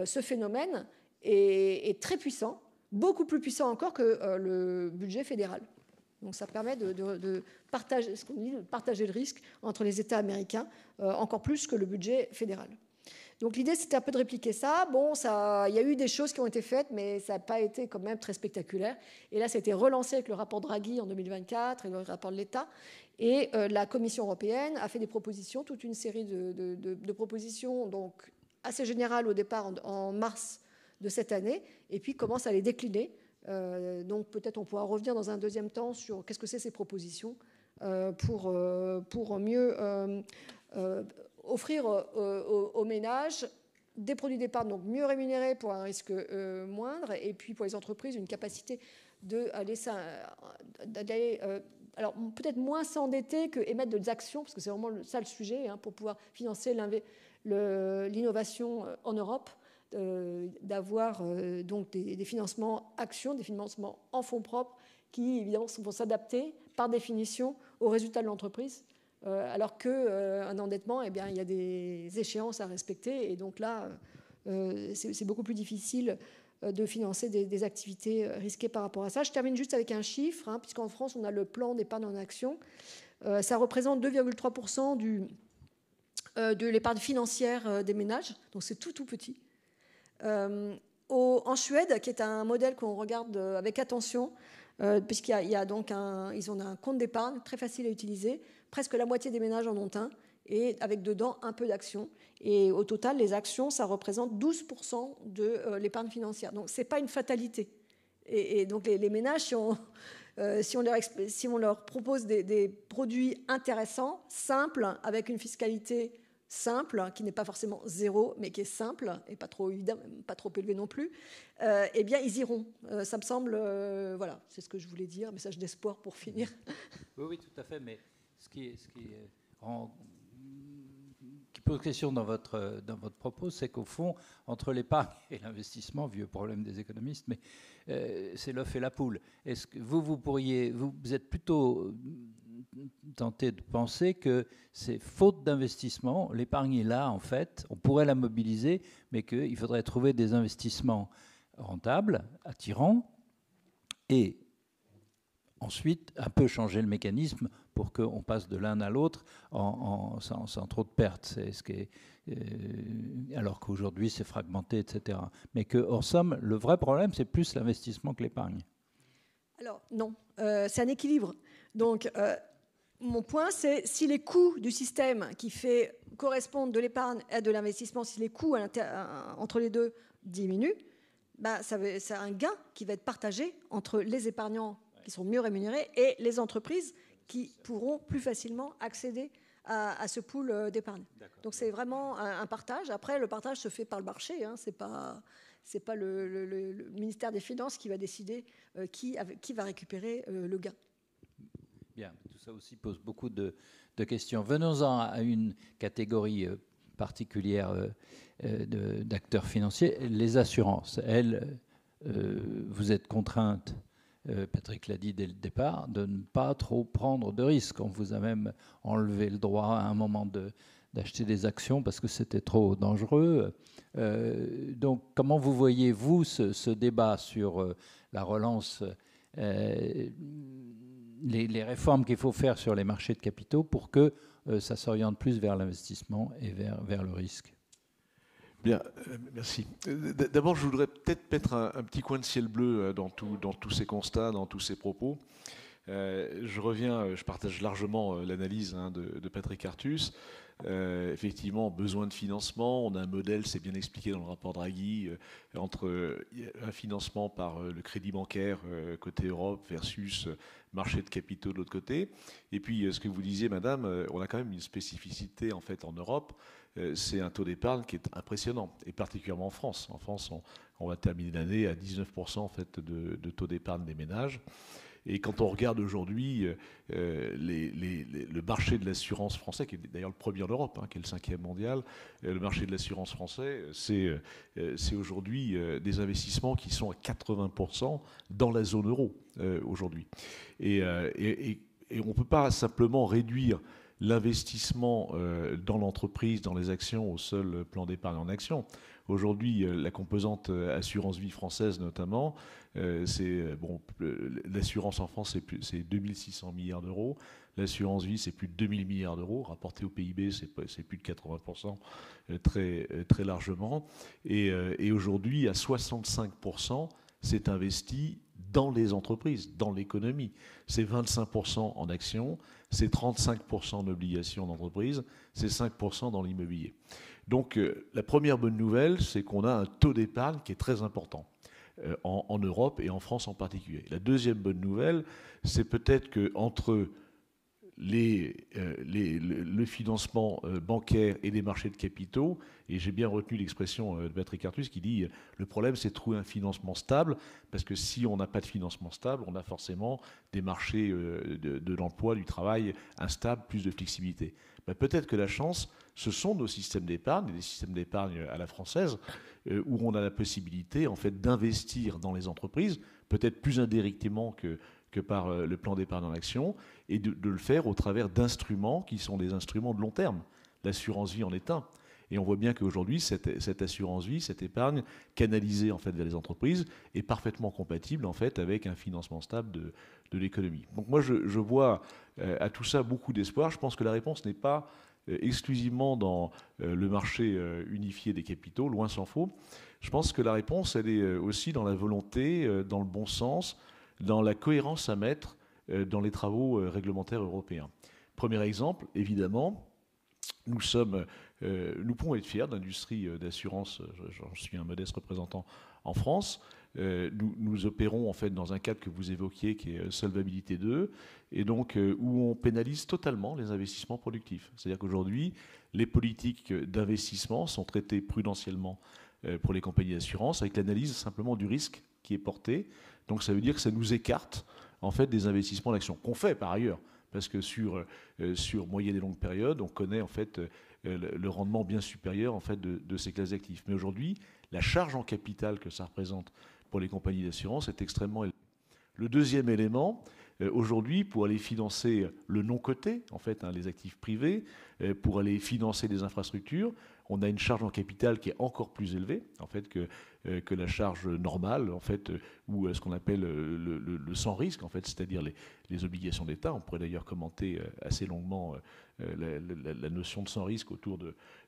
ce phénomène est très puissant, beaucoup plus puissant encore que le budget fédéral. Donc ça permet de partager, ce qu'on dit, de partager le risque entre les États américains, encore plus que le budget fédéral. Donc l'idée, c'était un peu de répliquer ça. Il y a eu des choses qui ont été faites, mais ça n'a pas été quand même très spectaculaire. Et là, ça a été relancé avec le rapport Draghi en 2024 et le rapport de l'État. Et la Commission européenne a fait des propositions, toute une série de propositions, donc assez générales au départ en mars de cette année, et puis commence à les décliner. Donc peut-être on pourra revenir dans un deuxième temps sur qu'est-ce que c'est ces propositions pour mieux offrir aux ménages des produits d'épargne donc mieux rémunérés pour un risque moindre, et puis pour les entreprises une capacité d'aller alors peut-être moins s'endetter que émettre des actions, parce que c'est vraiment ça le sujet, pour pouvoir financer l'innovation en Europe, d'avoir donc des financements actions, des financements en fonds propres qui évidemment vont s'adapter par définition aux résultats de l'entreprise. Alors qu'un endettement, il y a des échéances à respecter. Et donc là, c'est beaucoup plus difficile de financer des activités risquées par rapport à ça. Je termine juste avec un chiffre, puisqu'en France, on a le plan d'épargne en action. Ça représente 2,3% de l'épargne financière des ménages. Donc c'est tout petit. En Suède, qui est un modèle qu'on regarde avec attention, puisqu'il y a donc ils ont un compte d'épargne très facile à utiliser. Presque la moitié des ménages en ont un, et avec dedans un peu d'actions. Et au total, les actions, ça représente 12% de l'épargne financière. Donc, ce n'est pas une fatalité. Et donc, les ménages, si on leur propose des produits intéressants, simples, avec une fiscalité simple, qui n'est pas forcément zéro, mais qui est simple, et pas trop élevé non plus, eh bien, ils iront. Ça me semble... voilà, c'est ce que je voulais dire. Message d'espoir pour finir. Oui, tout à fait, mais ce qui peut pose question dans votre propos, c'est qu'au fond, entre l'épargne et l'investissement, vieux problème des économistes, mais c'est l'œuf et la poule. Est-ce que vous êtes plutôt tenté de penser que c'est faute d'investissement, l'épargne est là en fait, on pourrait la mobiliser, mais qu'il faudrait trouver des investissements rentables, attirants, et ensuite un peu changer le mécanisme pour qu'on passe de l'un à l'autre sans trop de pertes. C'est ce qui est, alors qu'aujourd'hui c'est fragmenté, etc. Mais en somme, le vrai problème, c'est plus l'investissement que l'épargne. Alors non, c'est un équilibre. Donc mon point, c'est si les coûts du système qui fait correspondre de l'épargne et de l'investissement, si les coûts entre les deux diminuent, c'est un gain qui va être partagé entre les épargnants qui sont mieux rémunérés et les entreprises qui pourront plus facilement accéder à ce pool d'épargne. Donc c'est vraiment un partage. Après, le partage se fait par le marché. Hein. C'est pas le ministère des Finances qui va décider qui va récupérer le gain. Bien, tout ça aussi pose beaucoup de questions. Venons-en à une catégorie particulière d'acteurs financiers, les assurances. Elles, vous êtes contraintes, Patrick l'a dit dès le départ, de ne pas trop prendre de risques. On vous a même enlevé le droit à un moment d'acheter des actions parce que c'était trop dangereux. Donc comment vous voyez, vous, ce débat sur la relance, les réformes qu'il faut faire sur les marchés de capitaux pour que ça s'oriente plus vers l'investissement et vers le risque? Bien, merci. D'abord, je voudrais peut-être mettre un petit coin de ciel bleu dans tous ces constats, dans tous ces propos. Je partage largement l'analyse de Patrick Artus. Effectivement, besoin de financement. On a un modèle, c'est bien expliqué dans le rapport Draghi, entre un financement par le crédit bancaire côté Europe versus marché de capitaux de l'autre côté. Et puis, ce que vous disiez, madame, on a quand même une spécificité en fait en Europe. C'est un taux d'épargne qui est impressionnant, et particulièrement en France. En France, on va terminer l'année à 19% en fait, de taux d'épargne des ménages. Et quand on regarde aujourd'hui le marché de l'assurance français, qui est d'ailleurs le premier en Europe, qui est le 5e mondial, le marché de l'assurance français, c'est aujourd'hui des investissements qui sont à 80% dans la zone euro aujourd'hui. Et on ne peut pas simplement réduire l'investissement dans l'entreprise, dans les actions, au seul plan d'épargne en actions. Aujourd'hui, la composante assurance-vie française notamment, l'assurance en France, c'est 2600 milliards d'euros. L'assurance-vie, c'est plus de 2000 milliards d'euros. Rapporté au PIB, c'est plus de 80%, très largement. Et aujourd'hui, à 65%, c'est investi dans les entreprises, dans l'économie. C'est 25% en actions, c'est 35% en obligations d'entreprise, c'est 5% dans l'immobilier. Donc la première bonne nouvelle, c'est qu'on a un taux d'épargne qui est très important en Europe et en France en particulier. La deuxième bonne nouvelle, c'est peut-être qu'entre le financement bancaire et les marchés de capitaux, et j'ai bien retenu l'expression de Patrick Artus qui dit le problème c'est de trouver un financement stable, parce que si on n'a pas de financement stable, on a forcément des marchés de l'emploi, du travail instables, plus de flexibilité. Ben, peut-être que la chance, ce sont nos systèmes d'épargne, des systèmes d'épargne à la française, où on a la possibilité en fait d'investir dans les entreprises, peut-être plus indirectement que par le plan d'épargne en action, et de le faire au travers d'instruments qui sont des instruments de long terme. L'assurance vie en est un. Et on voit bien qu'aujourd'hui, cette assurance vie, cette épargne canalisée en fait vers les entreprises est parfaitement compatible en fait avec un financement stable de l'économie. Donc moi, je vois à tout ça beaucoup d'espoir. Je pense que la réponse n'est pas exclusivement dans le marché unifié des capitaux, loin s'en faut. Je pense que la réponse, elle est aussi dans la volonté, dans le bon sens, dans la cohérence à mettre dans les travaux réglementaires européens. Premier exemple, évidemment, nous pouvons être fiers de l'industrie d'assurance, j'en suis un modeste représentant en France. Nous opérons en fait dans un cadre que vous évoquiez qui est Solvabilité 2, et donc où on pénalise totalement les investissements productifs. C'est-à-dire qu'aujourd'hui, les politiques d'investissement sont traitées prudentiellement pour les compagnies d'assurance avec l'analyse simplement du risque qui est porté. Donc ça veut dire que ça nous écarte en fait des investissements d'action qu'on fait par ailleurs, parce que sur moyenne et longue période, on connaît en fait le rendement bien supérieur en fait de ces classes d'actifs. Mais aujourd'hui, la charge en capital que ça représente pour les compagnies d'assurance est extrêmement élevée. Le deuxième élément, aujourd'hui, pour aller financer le non coté, en fait, les actifs privés, pour aller financer des infrastructures, on a une charge en capital qui est encore plus élevée, en fait, que la charge normale, en fait, ou ce qu'on appelle le sans risque, en fait, c'est-à-dire les obligations d'État. On pourrait d'ailleurs commenter assez longuement la notion de sans risque autour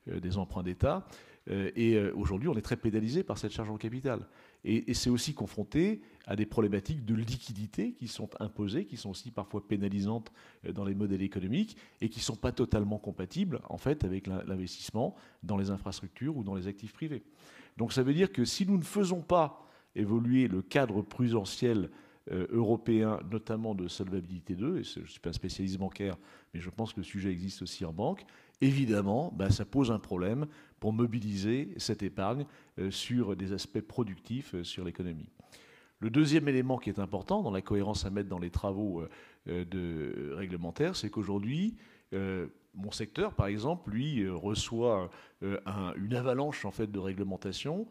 des emprunts d'État. Et aujourd'hui, on est très pénalisé par cette charge en capital. Et c'est aussi confronté à des problématiques de liquidité qui sont imposées, qui sont aussi parfois pénalisantes dans les modèles économiques et qui ne sont pas totalement compatibles en fait avec l'investissement dans les infrastructures ou dans les actifs privés. Donc ça veut dire que si nous ne faisons pas évoluer le cadre prudentiel européen, notamment de solvabilité 2, et je ne suis pas un spécialiste bancaire, mais je pense que le sujet existe aussi en banque, évidemment, ça pose un problème pour mobiliser cette épargne sur des aspects productifs sur l'économie. Le deuxième élément qui est important dans la cohérence à mettre dans les travaux réglementaires, c'est qu'aujourd'hui, mon secteur, par exemple, lui, reçoit une avalanche en fait, de réglementations,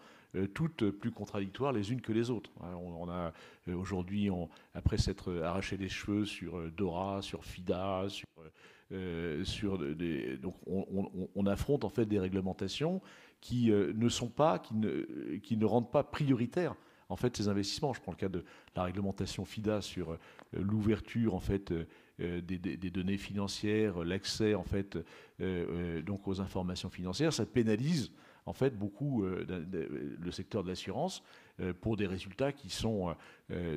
toutes plus contradictoires les unes que les autres. On a aujourd'hui, après s'être arraché les cheveux sur DORA, sur FIDA, donc on affronte en fait des réglementations qui ne rendent pas prioritaires en fait ces investissements. Je prends le cas de la réglementation FIDA sur l'ouverture en fait des données financières, l'accès en fait donc aux informations financières. Ça pénalise en fait beaucoup le secteur de l'assurance pour des résultats qui sont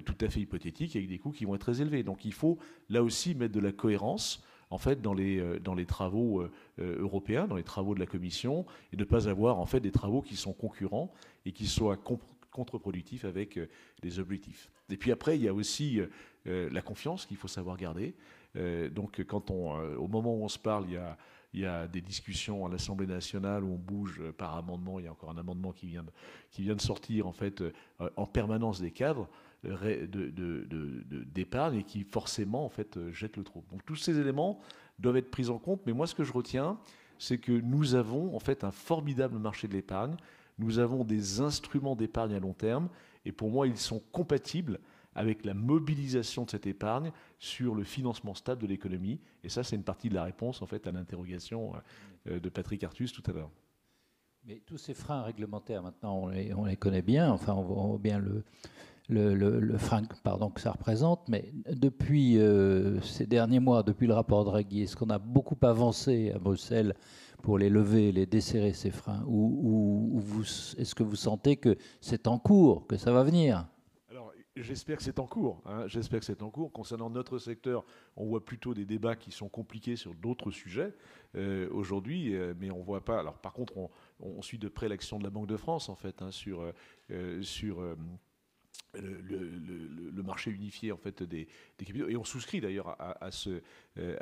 tout à fait hypothétiques avec des coûts qui vont être très élevés. Donc il faut là aussi mettre de la cohérence en fait dans les travaux européens, dans les travaux de la Commission, et de ne pas avoir en fait des travaux qui sont concurrents et qui soient contre-productifs avec les objectifs. Et puis après, il y a aussi la confiance qu'il faut savoir garder. Donc au moment où on se parle, il y a des discussions à l'Assemblée nationale où on bouge par amendement. Il y a encore un amendement qui vient de sortir en fait en permanence des cadres d'épargne et qui forcément en fait jette le trou. Donc tous ces éléments doivent être pris en compte. Mais moi, ce que je retiens, c'est que nous avons en fait un formidable marché de l'épargne. Nous avons des instruments d'épargne à long terme et pour moi, ils sont compatibles avec la mobilisation de cette épargne sur le financement stable de l'économie. Et ça, c'est une partie de la réponse en fait, à l'interrogation de Patrick Artus tout à l'heure. Mais tous ces freins réglementaires, maintenant, on les connaît bien. Enfin, on voit bien le frein que ça représente. Mais depuis ces derniers mois, depuis le rapport Draghi, est-ce qu'on a beaucoup avancé à Bruxelles pour les lever, les desserrer, ces freins, ou est-ce que vous sentez que c'est en cours, que ça va venir? J'espère que c'est en cours. J'espère que c'est en cours. Concernant notre secteur, on voit plutôt des débats qui sont compliqués sur d'autres sujets aujourd'hui, mais on voit pas. Alors, par contre, on suit de près l'action de la Banque de France en fait sur le marché unifié en fait des capitaux, et on souscrit d'ailleurs à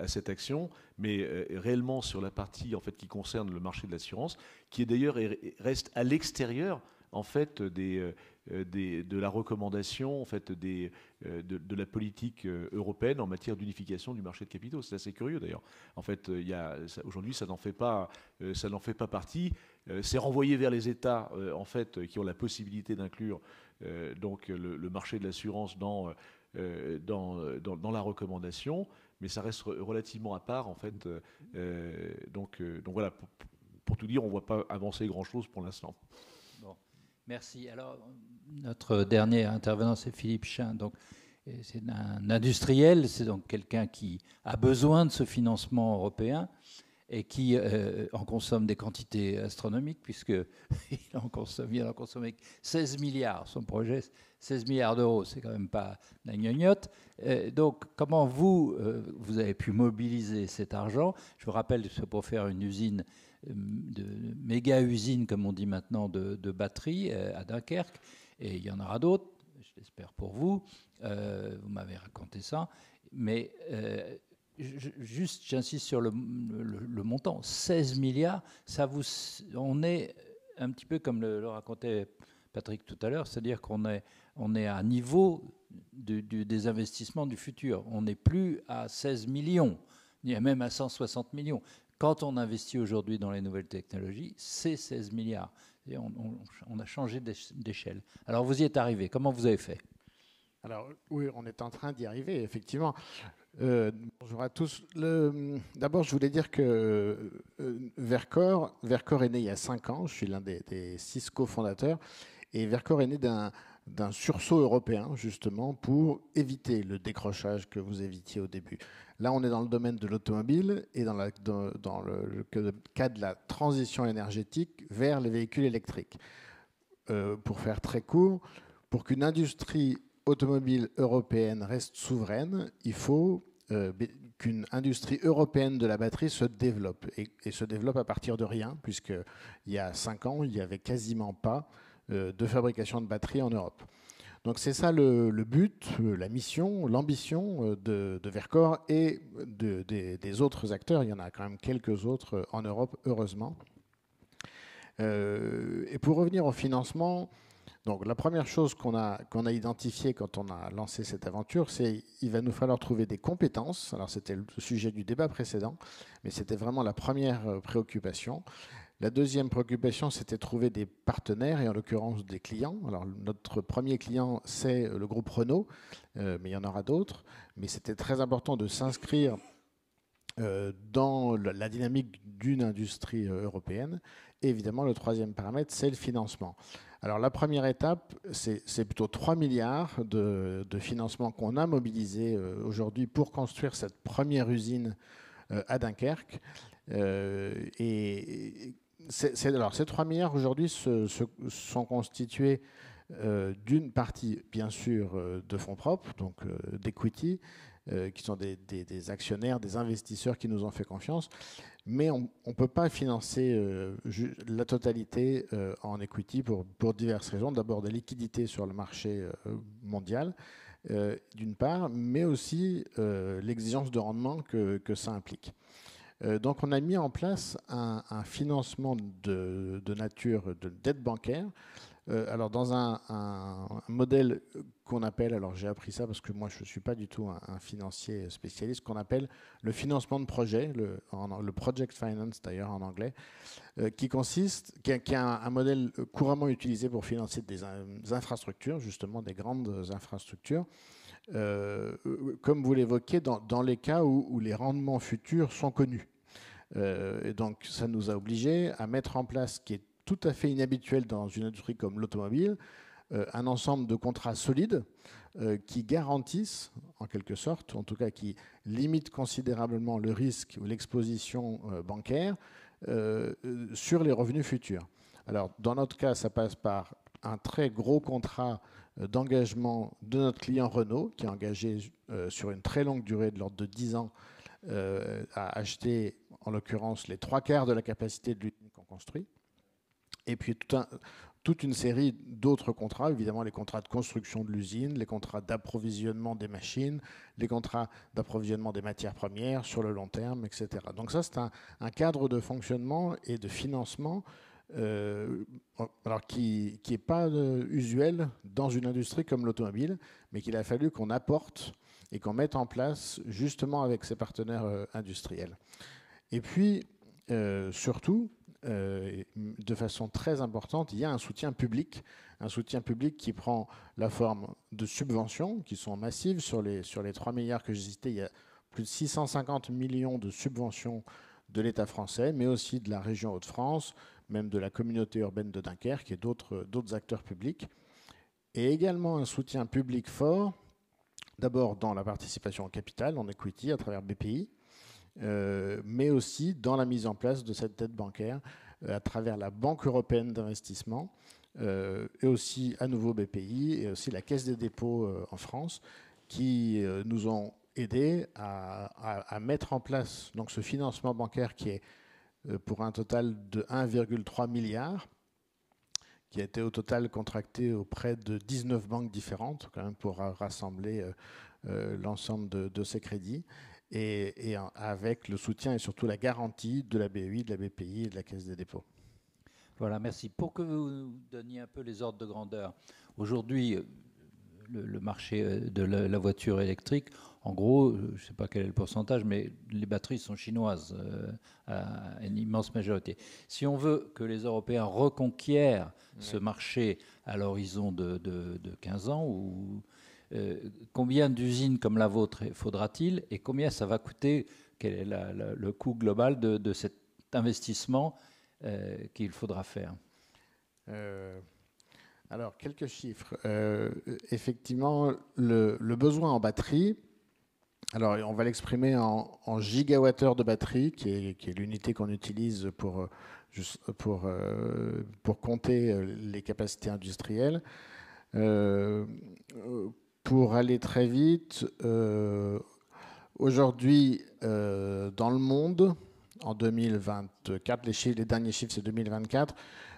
cette action, mais réellement sur la partie en fait qui concerne le marché de l'assurance, qui est d'ailleurs reste à l'extérieur en fait de la recommandation en fait de la politique européenne en matière d'unification du marché de capitaux. C'est assez curieux d'ailleurs. En fait, aujourd'hui, ça n'en fait pas partie. C'est renvoyé vers les États en fait qui ont la possibilité d'inclure donc le marché de l'assurance dans la recommandation, mais ça reste relativement à part en fait. Donc voilà, pour tout dire, on ne voit pas avancer grand-chose pour l'instant. Bon. Merci. Alors, notre dernier intervenant, c'est Philippe Chin. Donc, c'est un industriel, c'est donc quelqu'un qui a besoin de ce financement européen et qui en consomme des quantités astronomiques, puisqu'il en consomme 16 milliards. Son projet, 16 milliards d'euros, c'est quand même pas la gnognotte. Donc, comment vous avez pu mobiliser cet argent? Je vous rappelle que c'est pour faire une usine, de méga-usine, comme on dit maintenant, de batteries à Dunkerque, et il y en aura d'autres, je l'espère pour vous. Vous m'avez raconté ça, mais juste, j'insiste sur le montant, 16 milliards, on est un petit peu comme le racontait Patrick tout à l'heure, c'est-à-dire qu'on est à niveau des investissements du futur. On n'est plus à 16 millions, ni même à 160 millions. quand on investit aujourd'hui dans les nouvelles technologies, c'est 16 milliards. Et on a changé d'échelle. Alors, vous y êtes arrivé. Comment vous avez fait? Alors, oui, on est en train d'y arriver, effectivement. Bonjour à tous. D'abord, je voulais dire que Vercor est né il y a 5 ans. Je suis l'un des 6 cofondateurs. Et Vercor est né d'un sursaut européen, justement, pour éviter le décrochage que vous évitiez au début. Là, on est dans le domaine de l'automobile et dans le cas de la transition énergétique vers les véhicules électriques. Pour faire très court, pour qu'une industrie automobile européenne reste souveraine, il faut qu'une industrie européenne de la batterie se développe, et se développe à partir de rien, puisqu'il y a 5 ans, il n'y avait quasiment pas de fabrication de batteries en Europe. Donc c'est ça le but, la mission, l'ambition de Vercor et des autres acteurs. Il y en a quand même quelques autres en Europe, heureusement. Et pour revenir au financement, donc la première chose qu'on a identifiée quand on a lancé cette aventure, c'est qu'il va nous falloir trouver des compétences. Alors c'était le sujet du débat précédent, mais c'était vraiment la première préoccupation. La deuxième préoccupation, c'était trouver des partenaires, et en l'occurrence des clients. Alors notre premier client, c'est le groupe Renault, mais il y en aura d'autres. Mais c'était très important de s'inscrire dans la dynamique d'une industrie européenne. Et évidemment, le troisième paramètre, c'est le financement. Alors la première étape, c'est plutôt 3 milliards de financement qu'on a mobilisé aujourd'hui pour construire cette première usine à Dunkerque. Alors ces 3 milliards aujourd'hui sont constitués d'une partie, bien sûr, de fonds propres, donc d'equity, qui sont des actionnaires, des investisseurs qui nous ont fait confiance. Mais on ne peut pas financer la totalité en equity pour diverses raisons. D'abord, des liquidités sur le marché mondial, d'une part, mais aussi l'exigence de rendement que ça implique. Donc on a mis en place un financement de nature de dette bancaire. Alors dans un modèle qu'on appelle, alors j'ai appris ça parce que moi je ne suis pas du tout un financier spécialiste, qu'on appelle le financement de projet, le project finance d'ailleurs en anglais, qui est un modèle couramment utilisé pour financer des infrastructures, justement des grandes infrastructures. Comme vous l'évoquez, dans les cas où les rendements futurs sont connus. Et donc ça nous a obligés à mettre en place, ce qui est tout à fait inhabituel dans une industrie comme l'automobile, un ensemble de contrats solides qui garantissent, en quelque sorte, en tout cas qui limitent considérablement le risque ou l'exposition bancaire sur les revenus futurs. Alors dans notre cas, ça passe par un très gros contrat d'engagement de notre client Renault, qui est engagé sur une très longue durée de l'ordre de 10 ans à acheter, en l'occurrence, les 3/4 de la capacité de l'usine qu'on construit. Et puis toute une série d'autres contrats, évidemment les contrats de construction de l'usine, les contrats d'approvisionnement des machines, les contrats d'approvisionnement des matières premières sur le long terme, etc. Donc ça, c'est un cadre de fonctionnement et de financement alors qui n'est pas usuel dans une industrie comme l'automobile, mais qu'il a fallu qu'on apporte et qu'on mette en place justement avec ses partenaires industriels. Et puis, surtout, de façon très importante, il y a un soutien public qui prend la forme de subventions qui sont massives. Sur les 3 milliards que j'ai cités, il y a plus de 650 millions de subventions de l'État français, mais aussi de la région Hauts-de-France, même de la communauté urbaine de Dunkerque et d'autres acteurs publics. Et également un soutien public fort, d'abord dans la participation au capital, en equity, à travers BPI, mais aussi dans la mise en place de cette dette bancaire à travers la Banque européenne d'investissement, et aussi à nouveau BPI, et aussi la Caisse des dépôts en France, qui nous ont aidés à mettre en place donc, ce financement bancaire qui est pour un total de 1,3 milliard, qui a été au total contracté auprès de 19 banques différentes, quand même pour rassembler l'ensemble de ces crédits, et avec le soutien et surtout la garantie de la BEI, de la BPI et de la Caisse des dépôts. Voilà, merci. Pour que vous donniez un peu les ordres de grandeur, aujourd'hui, le marché de la voiture électrique, en gros, je ne sais pas quel est le pourcentage, mais les batteries sont chinoises à une immense majorité. Si on veut que les Européens reconquièrent ce marché à l'horizon de 15 ans, combien d'usines comme la vôtre faudra-t-il et combien ça va coûter? Quel est le coût global de cet investissement qu'il faudra faire? Alors, quelques chiffres. Effectivement, le besoin en batterie, alors on va l'exprimer en gigawattheures de batterie, qui est l'unité qu'on utilise pour compter les capacités industrielles. Pour aller très vite, aujourd'hui, dans le monde, en 2024, les derniers chiffres, c'est 2024,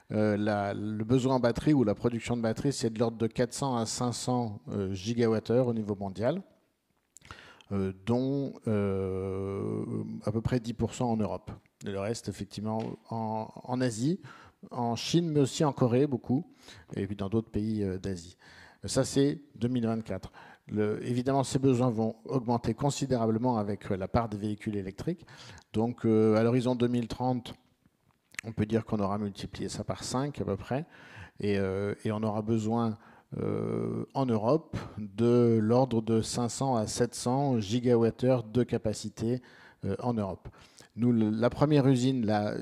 le besoin en batterie ou la production de batterie, c'est de l'ordre de 400 à 500 gigawattheures au niveau mondial, dont à peu près 10% en Europe. Et le reste, effectivement, en Asie, en Chine, mais aussi en Corée, beaucoup, et puis dans d'autres pays d'Asie. Ça, c'est 2024. Évidemment, ces besoins vont augmenter considérablement avec la part des véhicules électriques. Donc, à l'horizon 2030, on peut dire qu'on aura multiplié ça par 5 à peu près. Et on aura besoin en Europe de l'ordre de 500 à 700 gigawattheures de capacité en Europe. Nous, la première usine, la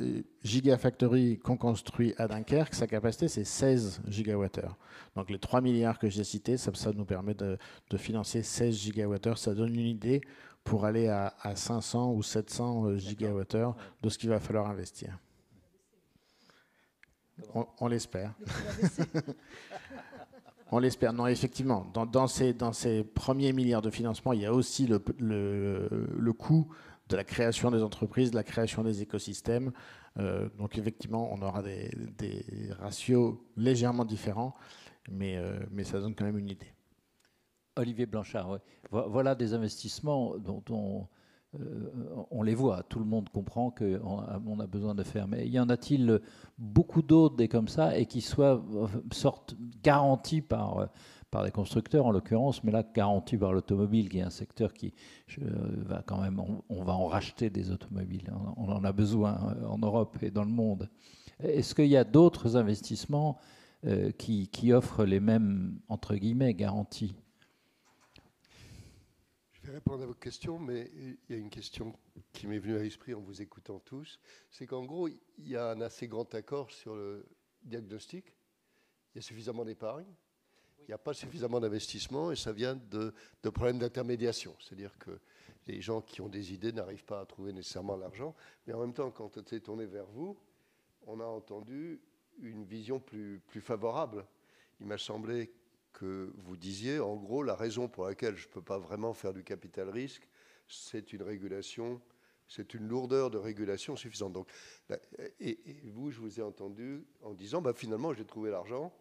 Gigafactory qu'on construit à Dunkerque, sa capacité, c'est 16 gigawattheures. Donc les 3 milliards que j'ai cités, ça nous permet de financer 16 gigawattheures. Ça donne une idée pour aller à 500 ou 700 gigawattheures de ce qu'il va falloir investir. On l'espère. On l'espère. Non, effectivement, dans ces premiers milliards de financement, il y a aussi le coût de la création des entreprises, de la création des écosystèmes. Donc effectivement, on aura des ratios légèrement différents, mais ça donne quand même une idée. Olivier Blanchard, ouais. Voilà des investissements dont on les voit. Tout le monde comprend qu'on a besoin de faire. Mais y en a-t-il beaucoup d'autres des comme ça et qui sortent garantis par les constructeurs en l'occurrence, mais là garantis par l'automobile, qui est un secteur qui va quand même, on va en racheter des automobiles. On en a besoin en Europe et dans le monde. Est-ce qu'il y a d'autres investissements qui offrent les mêmes, entre guillemets, garanties? Je vais répondre à vos questions, mais il y a une question qui m'est venue à l'esprit en vous écoutant tous. C'est qu'en gros, il y a un assez grand accord sur le diagnostic. Il y a suffisamment d'épargne. Il n'y a pas suffisamment d'investissement et ça vient de problèmes d'intermédiation. C'est-à-dire que les gens qui ont des idées n'arrivent pas à trouver nécessairement l'argent. Mais en même temps, quand on s'est tourné vers vous, on a entendu une vision plus favorable. Il m'a semblé que vous disiez, en gros, la raison pour laquelle je ne peux pas vraiment faire du capital risque, c'est une régulation, c'est une lourdeur de régulation suffisante. Donc, et vous, je vous ai entendu en disant, finalement, j'ai trouvé l'argent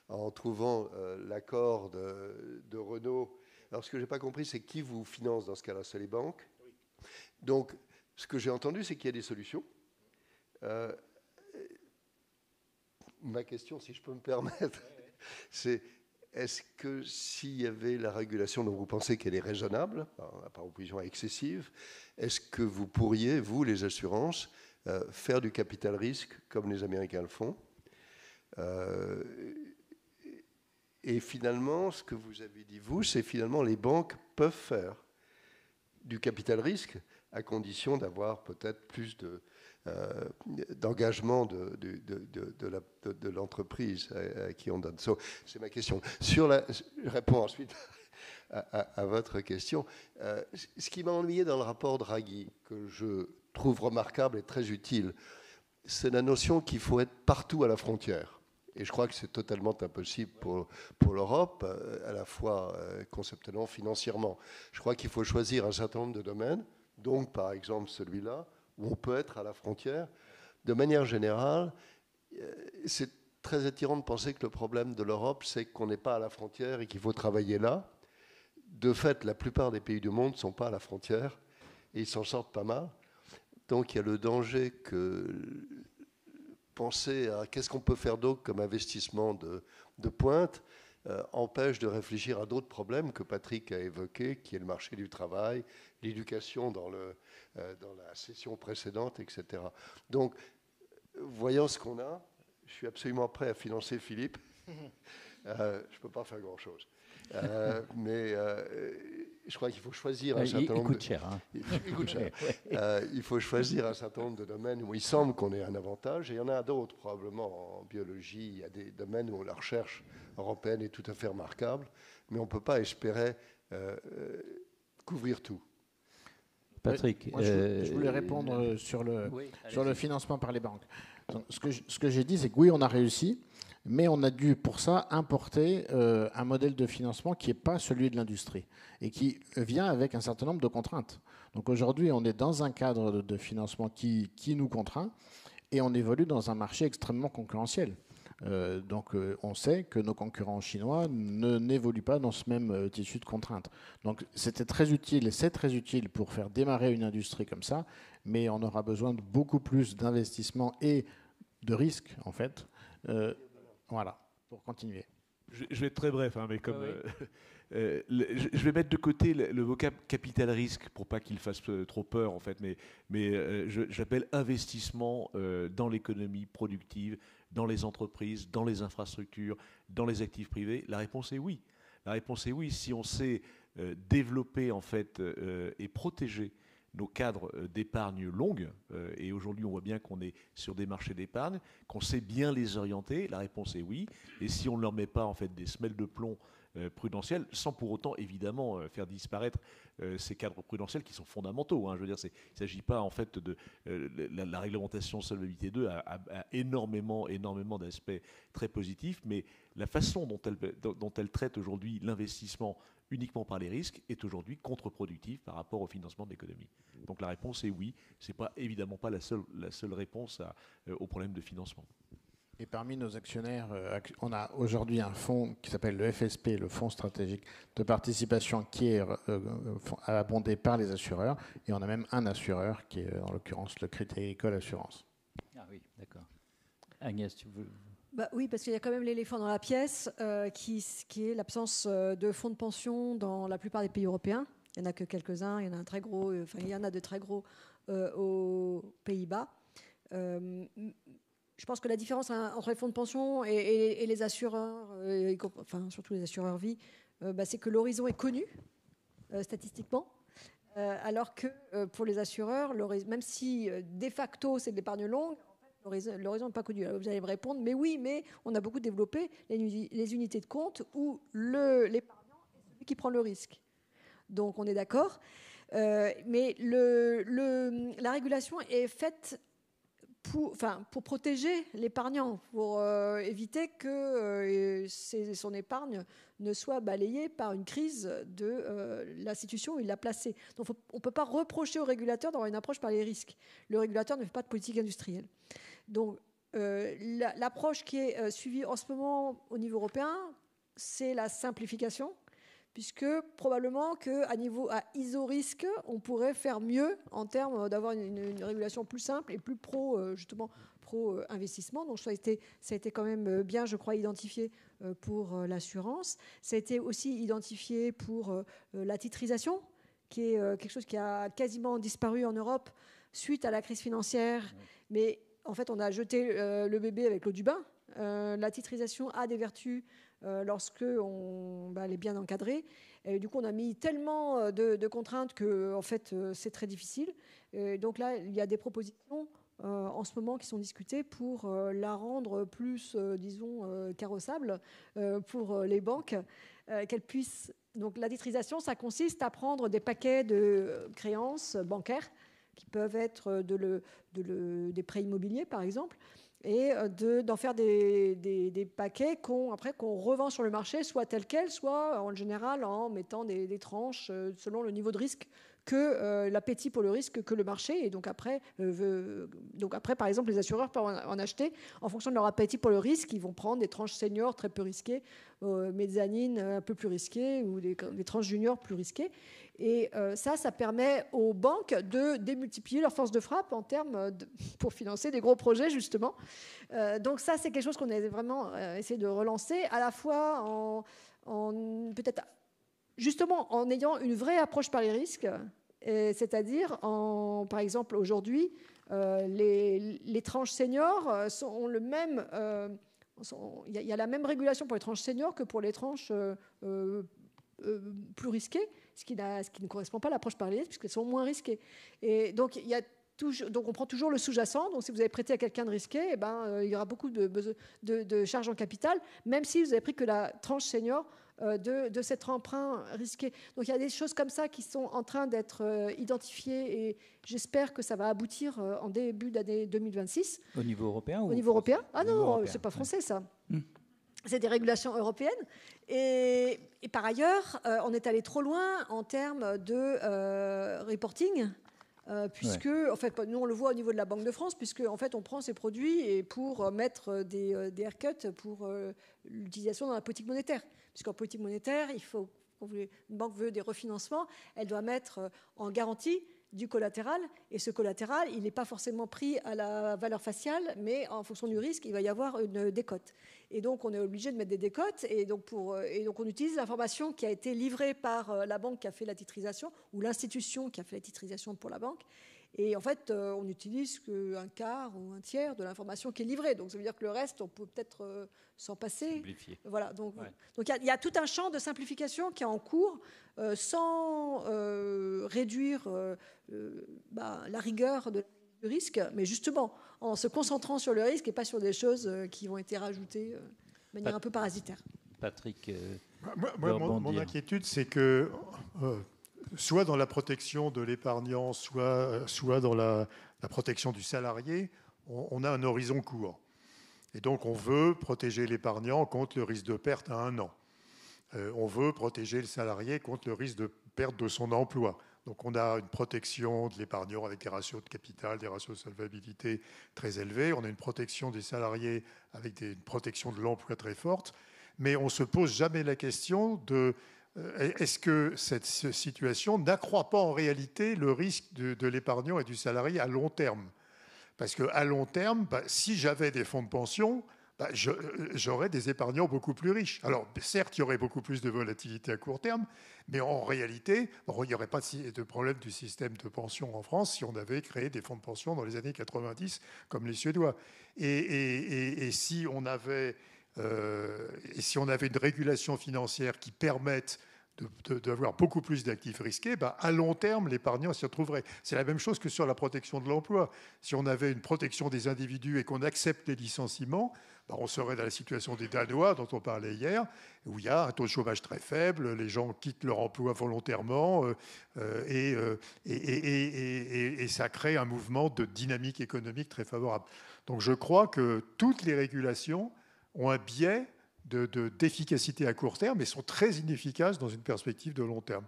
en trouvant l'accord de Renault. Alors, ce que je n'ai pas compris, c'est qui vous finance dans ce cas-là? C'est les banques. Oui. Donc, ce que j'ai entendu, c'est qu'il y a des solutions. Ma question, si je peux me permettre, c'est est-ce que s'il y avait la régulation dont vous pensez qu'elle est raisonnable, par opposition à excessive, est-ce que vous pourriez, vous, les assurances, faire du capital risque comme les Américains le font? Et finalement, ce que vous avez dit, vous, c'est finalement les banques peuvent faire du capital risque à condition d'avoir peut-être plus d'engagement de l'entreprise à qui on donne. C'est ma question. Je réponds ensuite à votre question. Ce qui m'a ennuyé dans le rapport Draghi, que je trouve remarquable et très utile, c'est la notion qu'il faut être partout à la frontière. Et je crois que c'est totalement impossible pour l'Europe, à la fois conceptuellement, financièrement. Je crois qu'il faut choisir un certain nombre de domaines, donc par exemple celui-là, où on peut être à la frontière. De manière générale, c'est très attirant de penser que le problème de l'Europe, c'est qu'on n'est pas à la frontière et qu'il faut travailler là. De fait, la plupart des pays du monde ne sont pas à la frontière et ils s'en sortent pas mal. Donc il y a le danger que penser à qu'est-ce qu'on peut faire d'autre comme investissement de pointe, empêche de réfléchir à d'autres problèmes que Patrick a évoqués, qui est le marché du travail, l'éducation dans la session précédente, etc. Donc, voyant ce qu'on a, je suis absolument prêt à financer Philippe. Je ne peux pas faire grand-chose. Mais je crois qu'il faut choisir un certain nombre. Il coûte cher. Hein. Il coûte cher. Il faut choisir un certain nombre de domaines où il semble qu'on ait un avantage. Et il y en a d'autres, probablement en biologie. Il y a des domaines où la recherche européenne est tout à fait remarquable. Mais on ne peut pas espérer couvrir tout. Patrick, moi, je voulais répondre sur le financement par les banques. Donc, ce que j'ai dit, c'est que oui, on a réussi, mais on a dû pour ça importer un modèle de financement qui n'est pas celui de l'industrie et qui vient avec un certain nombre de contraintes. Donc aujourd'hui, on est dans un cadre de financement qui nous contraint et on évolue dans un marché extrêmement concurrentiel. Donc on sait que nos concurrents chinois n'évoluent pas dans ce même tissu de contraintes. Donc c'était très utile et c'est très utile pour faire démarrer une industrie comme ça, mais on aura besoin de beaucoup plus d'investissement et de risques en fait. Voilà, pour continuer. Je vais être très bref, hein, mais comme je vais mettre de côté le vocable capital risque pour pas qu'il fasse trop peur en fait, mais j'appelle investissement dans l'économie productive, dans les entreprises, dans les infrastructures, dans les actifs privés. La réponse est oui. La réponse est oui si on sait développer en fait et protéger nos cadres d'épargne longue, et aujourd'hui on voit bien qu'on est sur des marchés d'épargne, qu'on sait bien les orienter, la réponse est oui, et si on ne leur met pas en fait des semelles de plomb prudentielles, sans pour autant évidemment faire disparaître ces cadres prudentiels qui sont fondamentaux. Hein. Je veux dire, il ne s'agit pas en fait de la réglementation Solvabilité 2 a énormément d'aspects très positifs, mais la façon dont elle traite aujourd'hui l'investissement uniquement par les risques est aujourd'hui contre-productif par rapport au financement de l'économie. Donc la réponse est oui. Ce n'est pas évidemment pas la seule réponse au problème de financement. Et parmi nos actionnaires, on a aujourd'hui un fonds qui s'appelle le FSP, le Fonds stratégique de participation, qui est abondé par les assureurs. Et on a même un assureur qui est en l'occurrence le Crédit Agricole Assurance. Ah oui, d'accord. Agnès, tu veux... Oui, parce qu'il y a quand même l'éléphant dans la pièce, qui est l'absence de fonds de pension dans la plupart des pays européens. Il n'y en a que quelques-uns, il y en a un très gros, il y en a de très gros aux Pays-Bas. Je pense que la différence entre les fonds de pension et les assureurs, surtout les assureurs vie, c'est que l'horizon est connu statistiquement, alors que pour les assureurs, même si de facto c'est de l'épargne longue, l'horizon n'est pas connu. Alors vous allez me répondre, mais oui, mais on a beaucoup développé les unités de compte où l'épargnant est celui qui prend le risque. Donc on est d'accord. Mais la régulation est faite pour protéger l'épargnant, pour éviter que son épargne ne soit balayée par une crise de l'institution où il l'a placée. Donc on ne peut pas reprocher au régulateur d'avoir une approche par les risques. Le régulateur ne fait pas de politique industrielle. Donc l'approche qui est suivie en ce moment au niveau européen, c'est la simplification, puisque probablement qu'à ISO-risque, on pourrait faire mieux en termes d'avoir une régulation plus simple et plus pro-investissement. Donc ça a été quand même bien, je crois, identifié pour l'assurance. Ça a été aussi identifié pour la titrisation, qui est quelque chose qui a quasiment disparu en Europe suite à la crise financière. Mais en fait, on a jeté le bébé avec l'eau du bain. La titrisation a des vertus lorsque elle est bien encadrée. Et du coup, on a mis tellement de contraintes que, en fait, c'est très difficile. Et donc là, il y a des propositions en ce moment qui sont discutées pour la rendre plus, carrossable pour les banques, qu'elles puissent. Donc la titrisation, ça consiste à prendre des paquets de créances bancaires qui peuvent être des prêts immobiliers, par exemple, et d'en faire des paquets qu'on revend sur le marché, soit tels quels, soit en général en mettant des tranches selon le niveau de risque que l'appétit pour le risque que le marché. Et donc après, par exemple, les assureurs peuvent en acheter en fonction de leur appétit pour le risque. Ils vont prendre des tranches seniors très peu risquées, mezzanines un peu plus risquées, ou des tranches juniors plus risquées. Et ça permet aux banques de démultiplier leur force de frappe en termes pour financer des gros projets, justement. Donc ça, c'est quelque chose qu'on a vraiment essayé de relancer, à la fois peut-être justement en ayant une vraie approche par les risques, c'est-à-dire, par exemple, aujourd'hui, les tranches seniors ont le même... il y a la même régulation pour les tranches seniors que pour les tranches plus risquées, ce qui ne correspond pas à l'approche par les risques, puisqu'elles sont moins risquées. Et donc, donc on prend toujours le sous-jacent. Donc si vous avez prêté à quelqu'un de risqué, il y aura beaucoup de charges en capital, même si vous avez pris que la tranche senior de cet emprunt risqué. Donc il y a des choses comme ça qui sont en train d'être identifiées, et j'espère que ça va aboutir en début d'année 2026. Au niveau européen ou Au niveau européen? Ah non, européen. c'est pas français, ça. C'est des régulations européennes. Et par ailleurs, on est allé trop loin en termes de reporting, puisque, en fait, nous on le voit au niveau de la Banque de France, puisque en fait on prend ces produits et pour mettre des haircuts pour l'utilisation dans la politique monétaire. Puisqu'en politique monétaire, quand une banque veut des refinancements, elle doit mettre en garantie du collatéral, et ce collatéral, il n'est pas forcément pris à la valeur faciale, mais en fonction du risque, il va y avoir une décote. Et donc, on est obligé de mettre des décotes, et donc on utilise l'information qui a été livrée par la banque qui a fait la titrisation, ou l'institution qui a fait la titrisation pour la banque. Et en fait, on n'utilise qu'un quart ou un tiers de l'information qui est livrée. Donc, ça veut dire que le reste, on peut peut-être s'en passer. Simplifier. Voilà. Donc, il y a tout un champ de simplification qui est en cours, sans réduire la rigueur du risque, mais justement en se concentrant sur le risque et pas sur des choses qui ont été rajoutées de manière un peu parasitaire. Patrick, mon inquiétude, c'est que soit dans la protection de l'épargnant, soit dans la protection du salarié, on a un horizon court. Et donc, on veut protéger l'épargnant contre le risque de perte à 1 an. On veut protéger le salarié contre le risque de perte de son emploi. Donc, on a une protection de l'épargnant avec des ratios de capital, des ratios de solvabilité très élevés. On a une protection des salariés avec une protection de l'emploi très forte. Mais on ne se pose jamais la question de est-ce que cette situation n'accroît pas en réalité le risque de l'épargnant et du salarié à long terme? Parce qu'à long terme, si j'avais des fonds de pension, j'aurais des épargnants beaucoup plus riches. Alors, certes, il y aurait beaucoup plus de volatilité à court terme, mais en réalité, il n'y aurait pas de problème du système de pension en France si on avait créé des fonds de pension dans les années 90, comme les Suédois. Et si on avait une régulation financière qui permette d'avoir beaucoup plus d'actifs risqués, à long terme, l'épargnant s'y retrouverait. C'est la même chose que sur la protection de l'emploi. Si on avait une protection des individus et qu'on accepte les licenciements, on serait dans la situation des Danois dont on parlait hier, où il y a un taux de chômage très faible, les gens quittent leur emploi volontairement et ça crée un mouvement de dynamique économique très favorable. Donc je crois que toutes les régulations ont un biais d'efficacité à court terme et sont très inefficaces dans une perspective de long terme.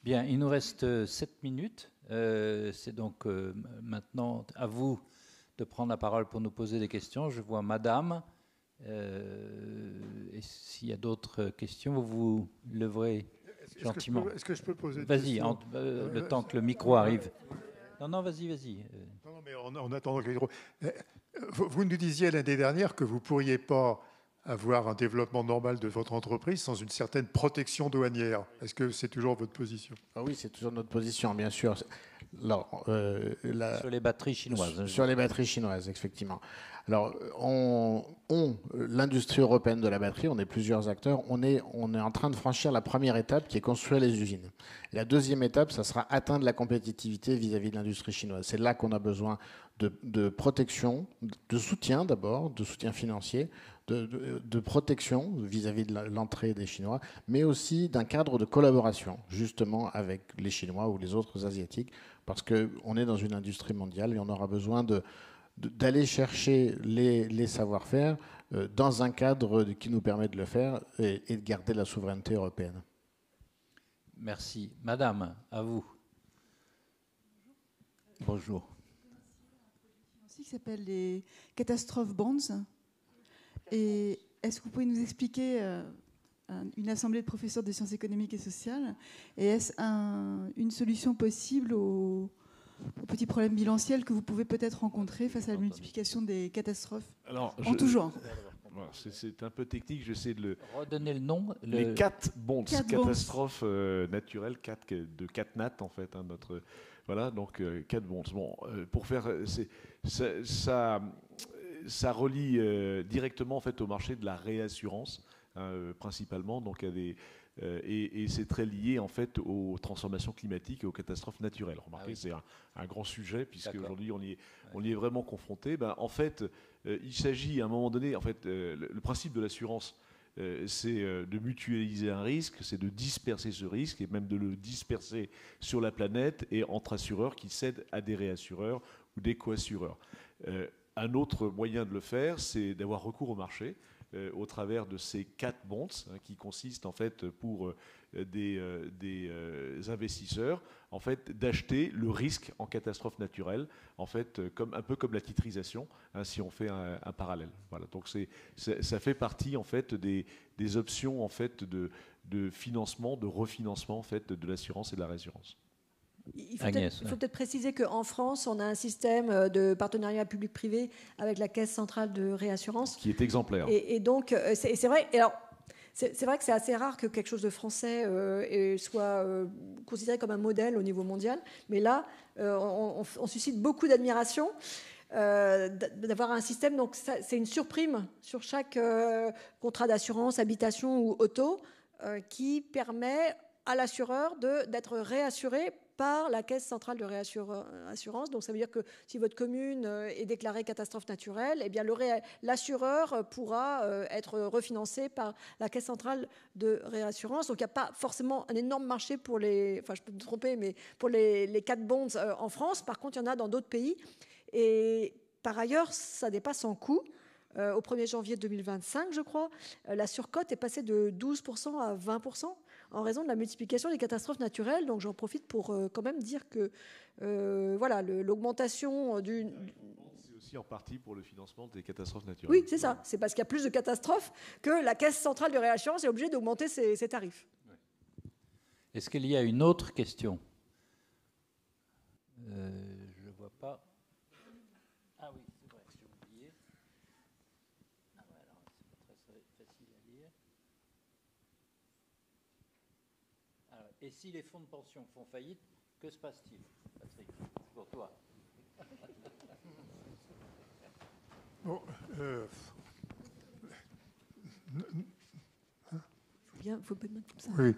Bien, il nous reste 7 minutes. C'est donc maintenant à vous de prendre la parole pour nous poser des questions. Je vois Madame. Et s'il y a d'autres questions, vous vous leverez gentiment. Est-ce que je peux poser des questions? Vas-y, le temps que le micro arrive. Non, vas-y. Non, mais en attendant que les micros... Vous nous disiez l'année dernière que vous ne pourriez pas avoir un développement normal de votre entreprise sans une certaine protection douanière. Est-ce que c'est toujours votre position? Oui, c'est toujours notre position, bien sûr. Alors, sur les batteries chinoises. Sur les batteries chinoises, effectivement. Alors, l'industrie européenne de la batterie, on est plusieurs acteurs, on est en train de franchir la première étape qui est construire les usines. Et la deuxième étape, ça sera atteindre la compétitivité vis-à-vis de l'industrie chinoise. C'est là qu'on a besoin de protection, de soutien d'abord, de soutien financier, de protection vis-à-vis de l'entrée des Chinois, mais aussi d'un cadre de collaboration, justement, avec les Chinois ou les autres Asiatiques, parce qu'on est dans une industrie mondiale et on aura besoin d'aller chercher les savoir-faire dans un cadre qui nous permet de le faire et de garder la souveraineté européenne. Merci. Madame, à vous. Bonjour. Qui s'appelle les catastrophes bonds. Et est-ce que vous pouvez nous expliquer une assemblée de professeurs de sciences économiques et sociales. Et est-ce une solution possible aux petits problèmes bilanciels que vous pouvez peut-être rencontrer face à la multiplication des catastrophes en tout genre? Voilà, c'est un peu technique, j'essaie de le... Redonner le nom. Les CAT bonds, catastrophes bonds. naturelles, de CatNat en fait, hein, notre... Voilà, donc 4 bonds. Bon, pour faire... Ça relie directement en fait, au marché de la réassurance, hein, principalement, donc à des... et c'est très lié en fait aux transformations climatiques et aux catastrophes naturelles. Remarquez, c'est un grand sujet puisque aujourd'hui on y est vraiment confronté. Ben, en fait, il s'agit à un moment donné, en fait, le principe de l'assurance, c'est de mutualiser un risque, c'est de disperser ce risque et même de le disperser sur la planète et entre assureurs qui cèdent à des réassureurs ou des coassureurs. Un autre moyen de le faire, c'est d'avoir recours au marché. Au travers de ces 4 bonds, hein, qui consistent en fait pour des investisseurs en fait d'acheter le risque en catastrophe naturelle, en fait un peu comme la titrisation, hein, si on fait un parallèle. Voilà, donc ça fait partie en fait des options en fait de financement, de refinancement en fait de l'assurance et de la réassurance. Il faut peut-être préciser qu'en France, on a un système de partenariat public-privé avec la Caisse centrale de réassurance. Qui est exemplaire. Et donc, c'est vrai. Et alors, c'est vrai que c'est assez rare que quelque chose de français soit considéré comme un modèle au niveau mondial. Mais là, on suscite beaucoup d'admiration d'avoir un système. Donc, c'est une surprime sur chaque contrat d'assurance, habitation ou auto qui permet à l'assureur d'être réassuré par la Caisse centrale de réassurance. Donc ça veut dire que si votre commune est déclarée catastrophe naturelle, eh bien l'assureur pourra être refinancé par la Caisse centrale de réassurance. Donc il n'y a pas forcément un énorme marché pour je peux me tromper, mais pour les 4 bonds en France. Par contre, il y en a dans d'autres pays. Et par ailleurs, ça dépasse en coût. Au 1er janvier 2025, je crois, la surcote est passée de 12% à 20%. En raison de la multiplication des catastrophes naturelles. Donc j'en profite pour quand même dire que voilà, l'augmentation du... C'est aussi en partie pour le financement des catastrophes naturelles. Oui, c'est ça. C'est parce qu'il y a plus de catastrophes que la Caisse centrale de réassurance est obligée d'augmenter ses tarifs. Est-ce qu'il y a une autre question? Je ne vois pas. Ah oui, c'est vrai, j'ai oublié. Ah ouais, alors, c'est pas très facile à lire. Alors, et si les fonds de pension font faillite, que se passe-t-il, Patrick, pour toi? Bon, faut pas mettre comme ça. oui.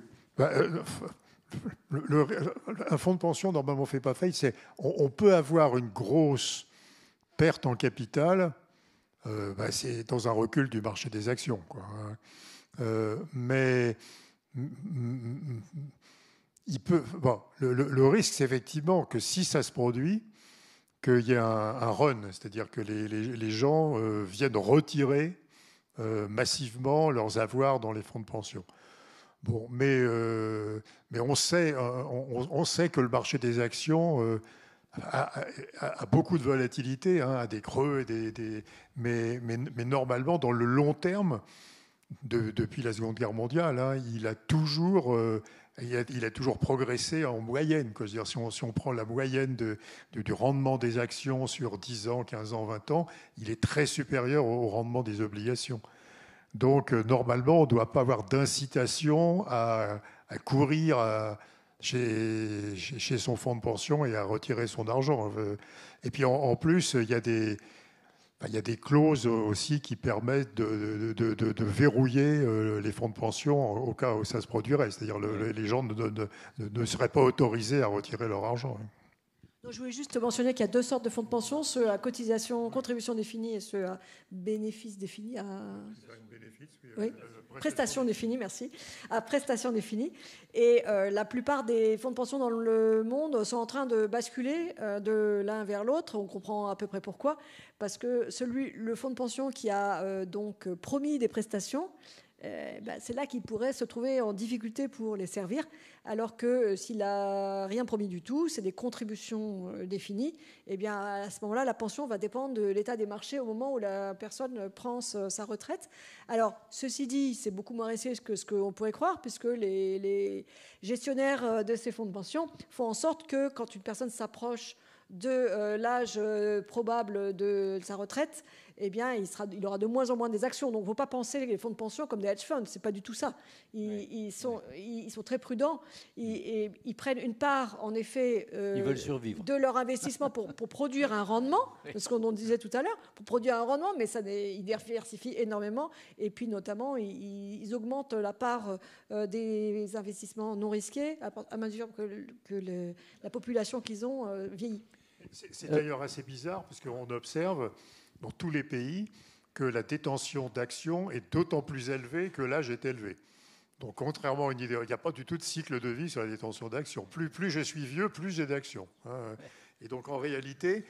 Un fonds de pension, normalement, ne fait pas faillite. On peut avoir une grosse perte en capital, c'est dans un recul du marché des actions, quoi. Mais le risque, c'est effectivement que si ça se produit, qu'il y ait un run, c'est-à-dire que les gens viennent retirer massivement leurs avoirs dans les fonds de pension. Bon, mais on sait que le marché des actions a beaucoup de volatilité, hein, a des creux, mais normalement, dans le long terme, depuis la Seconde Guerre mondiale, hein, il a toujours progressé en moyenne. C'est-à-dire, si on prend la moyenne du rendement des actions sur 10 ans, 15 ans, 20 ans, il est très supérieur au rendement des obligations. Donc, normalement, on ne doit pas avoir d'incitation à courir chez son fonds de pension et à retirer son argent. Et puis, en plus, il y a des clauses aussi qui permettent de verrouiller les fonds de pension au cas où ça se produirait. C'est-à-dire les gens ne seraient pas autorisés à retirer leur argent. Donc, je voulais juste mentionner qu'il y a 2 sortes de fonds de pension, ceux à contribution définie et ceux à bénéfice défini. Oui. Prestation définie, merci. À prestation définie. Et la plupart des fonds de pension dans le monde sont en train de basculer de l'un vers l'autre. On comprend à peu près pourquoi. Parce que le fonds de pension qui a donc promis des prestations c'est là qu'il pourrait se trouver en difficulté pour les servir, alors que s'il n'a rien promis du tout, c'est des contributions définies, et bien à ce moment-là, la pension va dépendre de l'état des marchés au moment où la personne prend sa retraite. Alors, ceci dit, c'est beaucoup moins risqué que ce qu'on pourrait croire, puisque les gestionnaires de ces fonds de pension font en sorte que quand une personne s'approche de l'âge probable de sa retraite, eh bien, il aura de moins en moins des actions. Donc, il ne faut pas penser les fonds de pension comme des hedge funds. Ce n'est pas du tout ça. Ils sont très prudents. Ils prennent une part, en effet, ils veulent survivre. De leur investissement pour produire un rendement, ce qu'on disait tout à l'heure, pour produire un rendement, mais ils diversifient énormément. Et puis, notamment, ils augmentent la part des investissements non risqués à mesure que la population qu'ils ont vieillit. C'est d'ailleurs assez bizarre, parce qu'on observe dans tous les pays que la détention d'actions est d'autant plus élevée que l'âge est élevé. Donc, contrairement à une idée, il n'y a pas du tout de cycle de vie sur la détention d'actions. Plus je suis vieux, plus j'ai d'actions. Et donc, en réalité,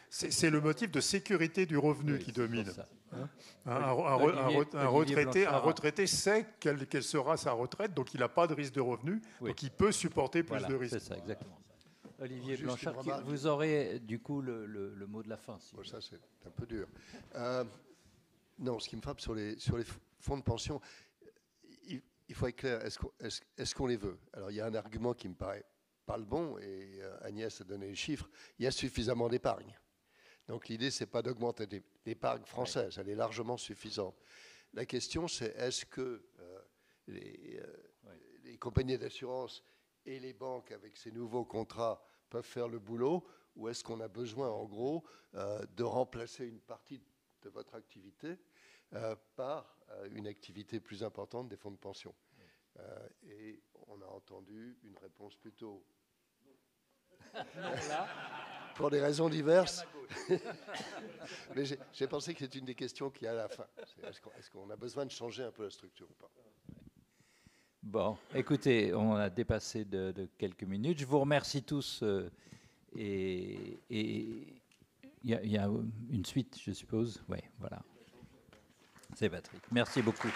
c'est le motif de sécurité du revenu qui domine. Un retraité sait quelle sera sa retraite, donc il n'a pas de risque de revenu, donc il peut supporter plus de risques. C'est ça, exactement. Olivier Blanchard, vous aurez du coup le mot de la fin. Si ça, c'est un peu dur. Non, ce qui me frappe sur les fonds de pension, il faut être clair, est-ce qu'on les veut? Alors, il y a un argument qui me paraît pas le bon, et Agnès a donné les chiffres, il y a suffisamment d'épargne. Donc, l'idée, ce n'est pas d'augmenter l'épargne française, elle est largement suffisante. La question, c'est est-ce que les compagnies d'assurance et les banques, avec ces nouveaux contrats, peuvent faire le boulot, ou est-ce qu'on a besoin, en gros, de remplacer une partie de votre activité par une activité plus importante des fonds de pension? Et on a entendu une réponse plutôt... pour des raisons diverses. Mais j'ai pensé que c'est une des questions qu'il y a à la fin. Est-ce qu'on a besoin de changer un peu la structure ou pas? Bon, écoutez, on a dépassé de quelques minutes. Je vous remercie tous. Et il y a une suite, je suppose. Oui, voilà. C'est Patrick. Merci beaucoup.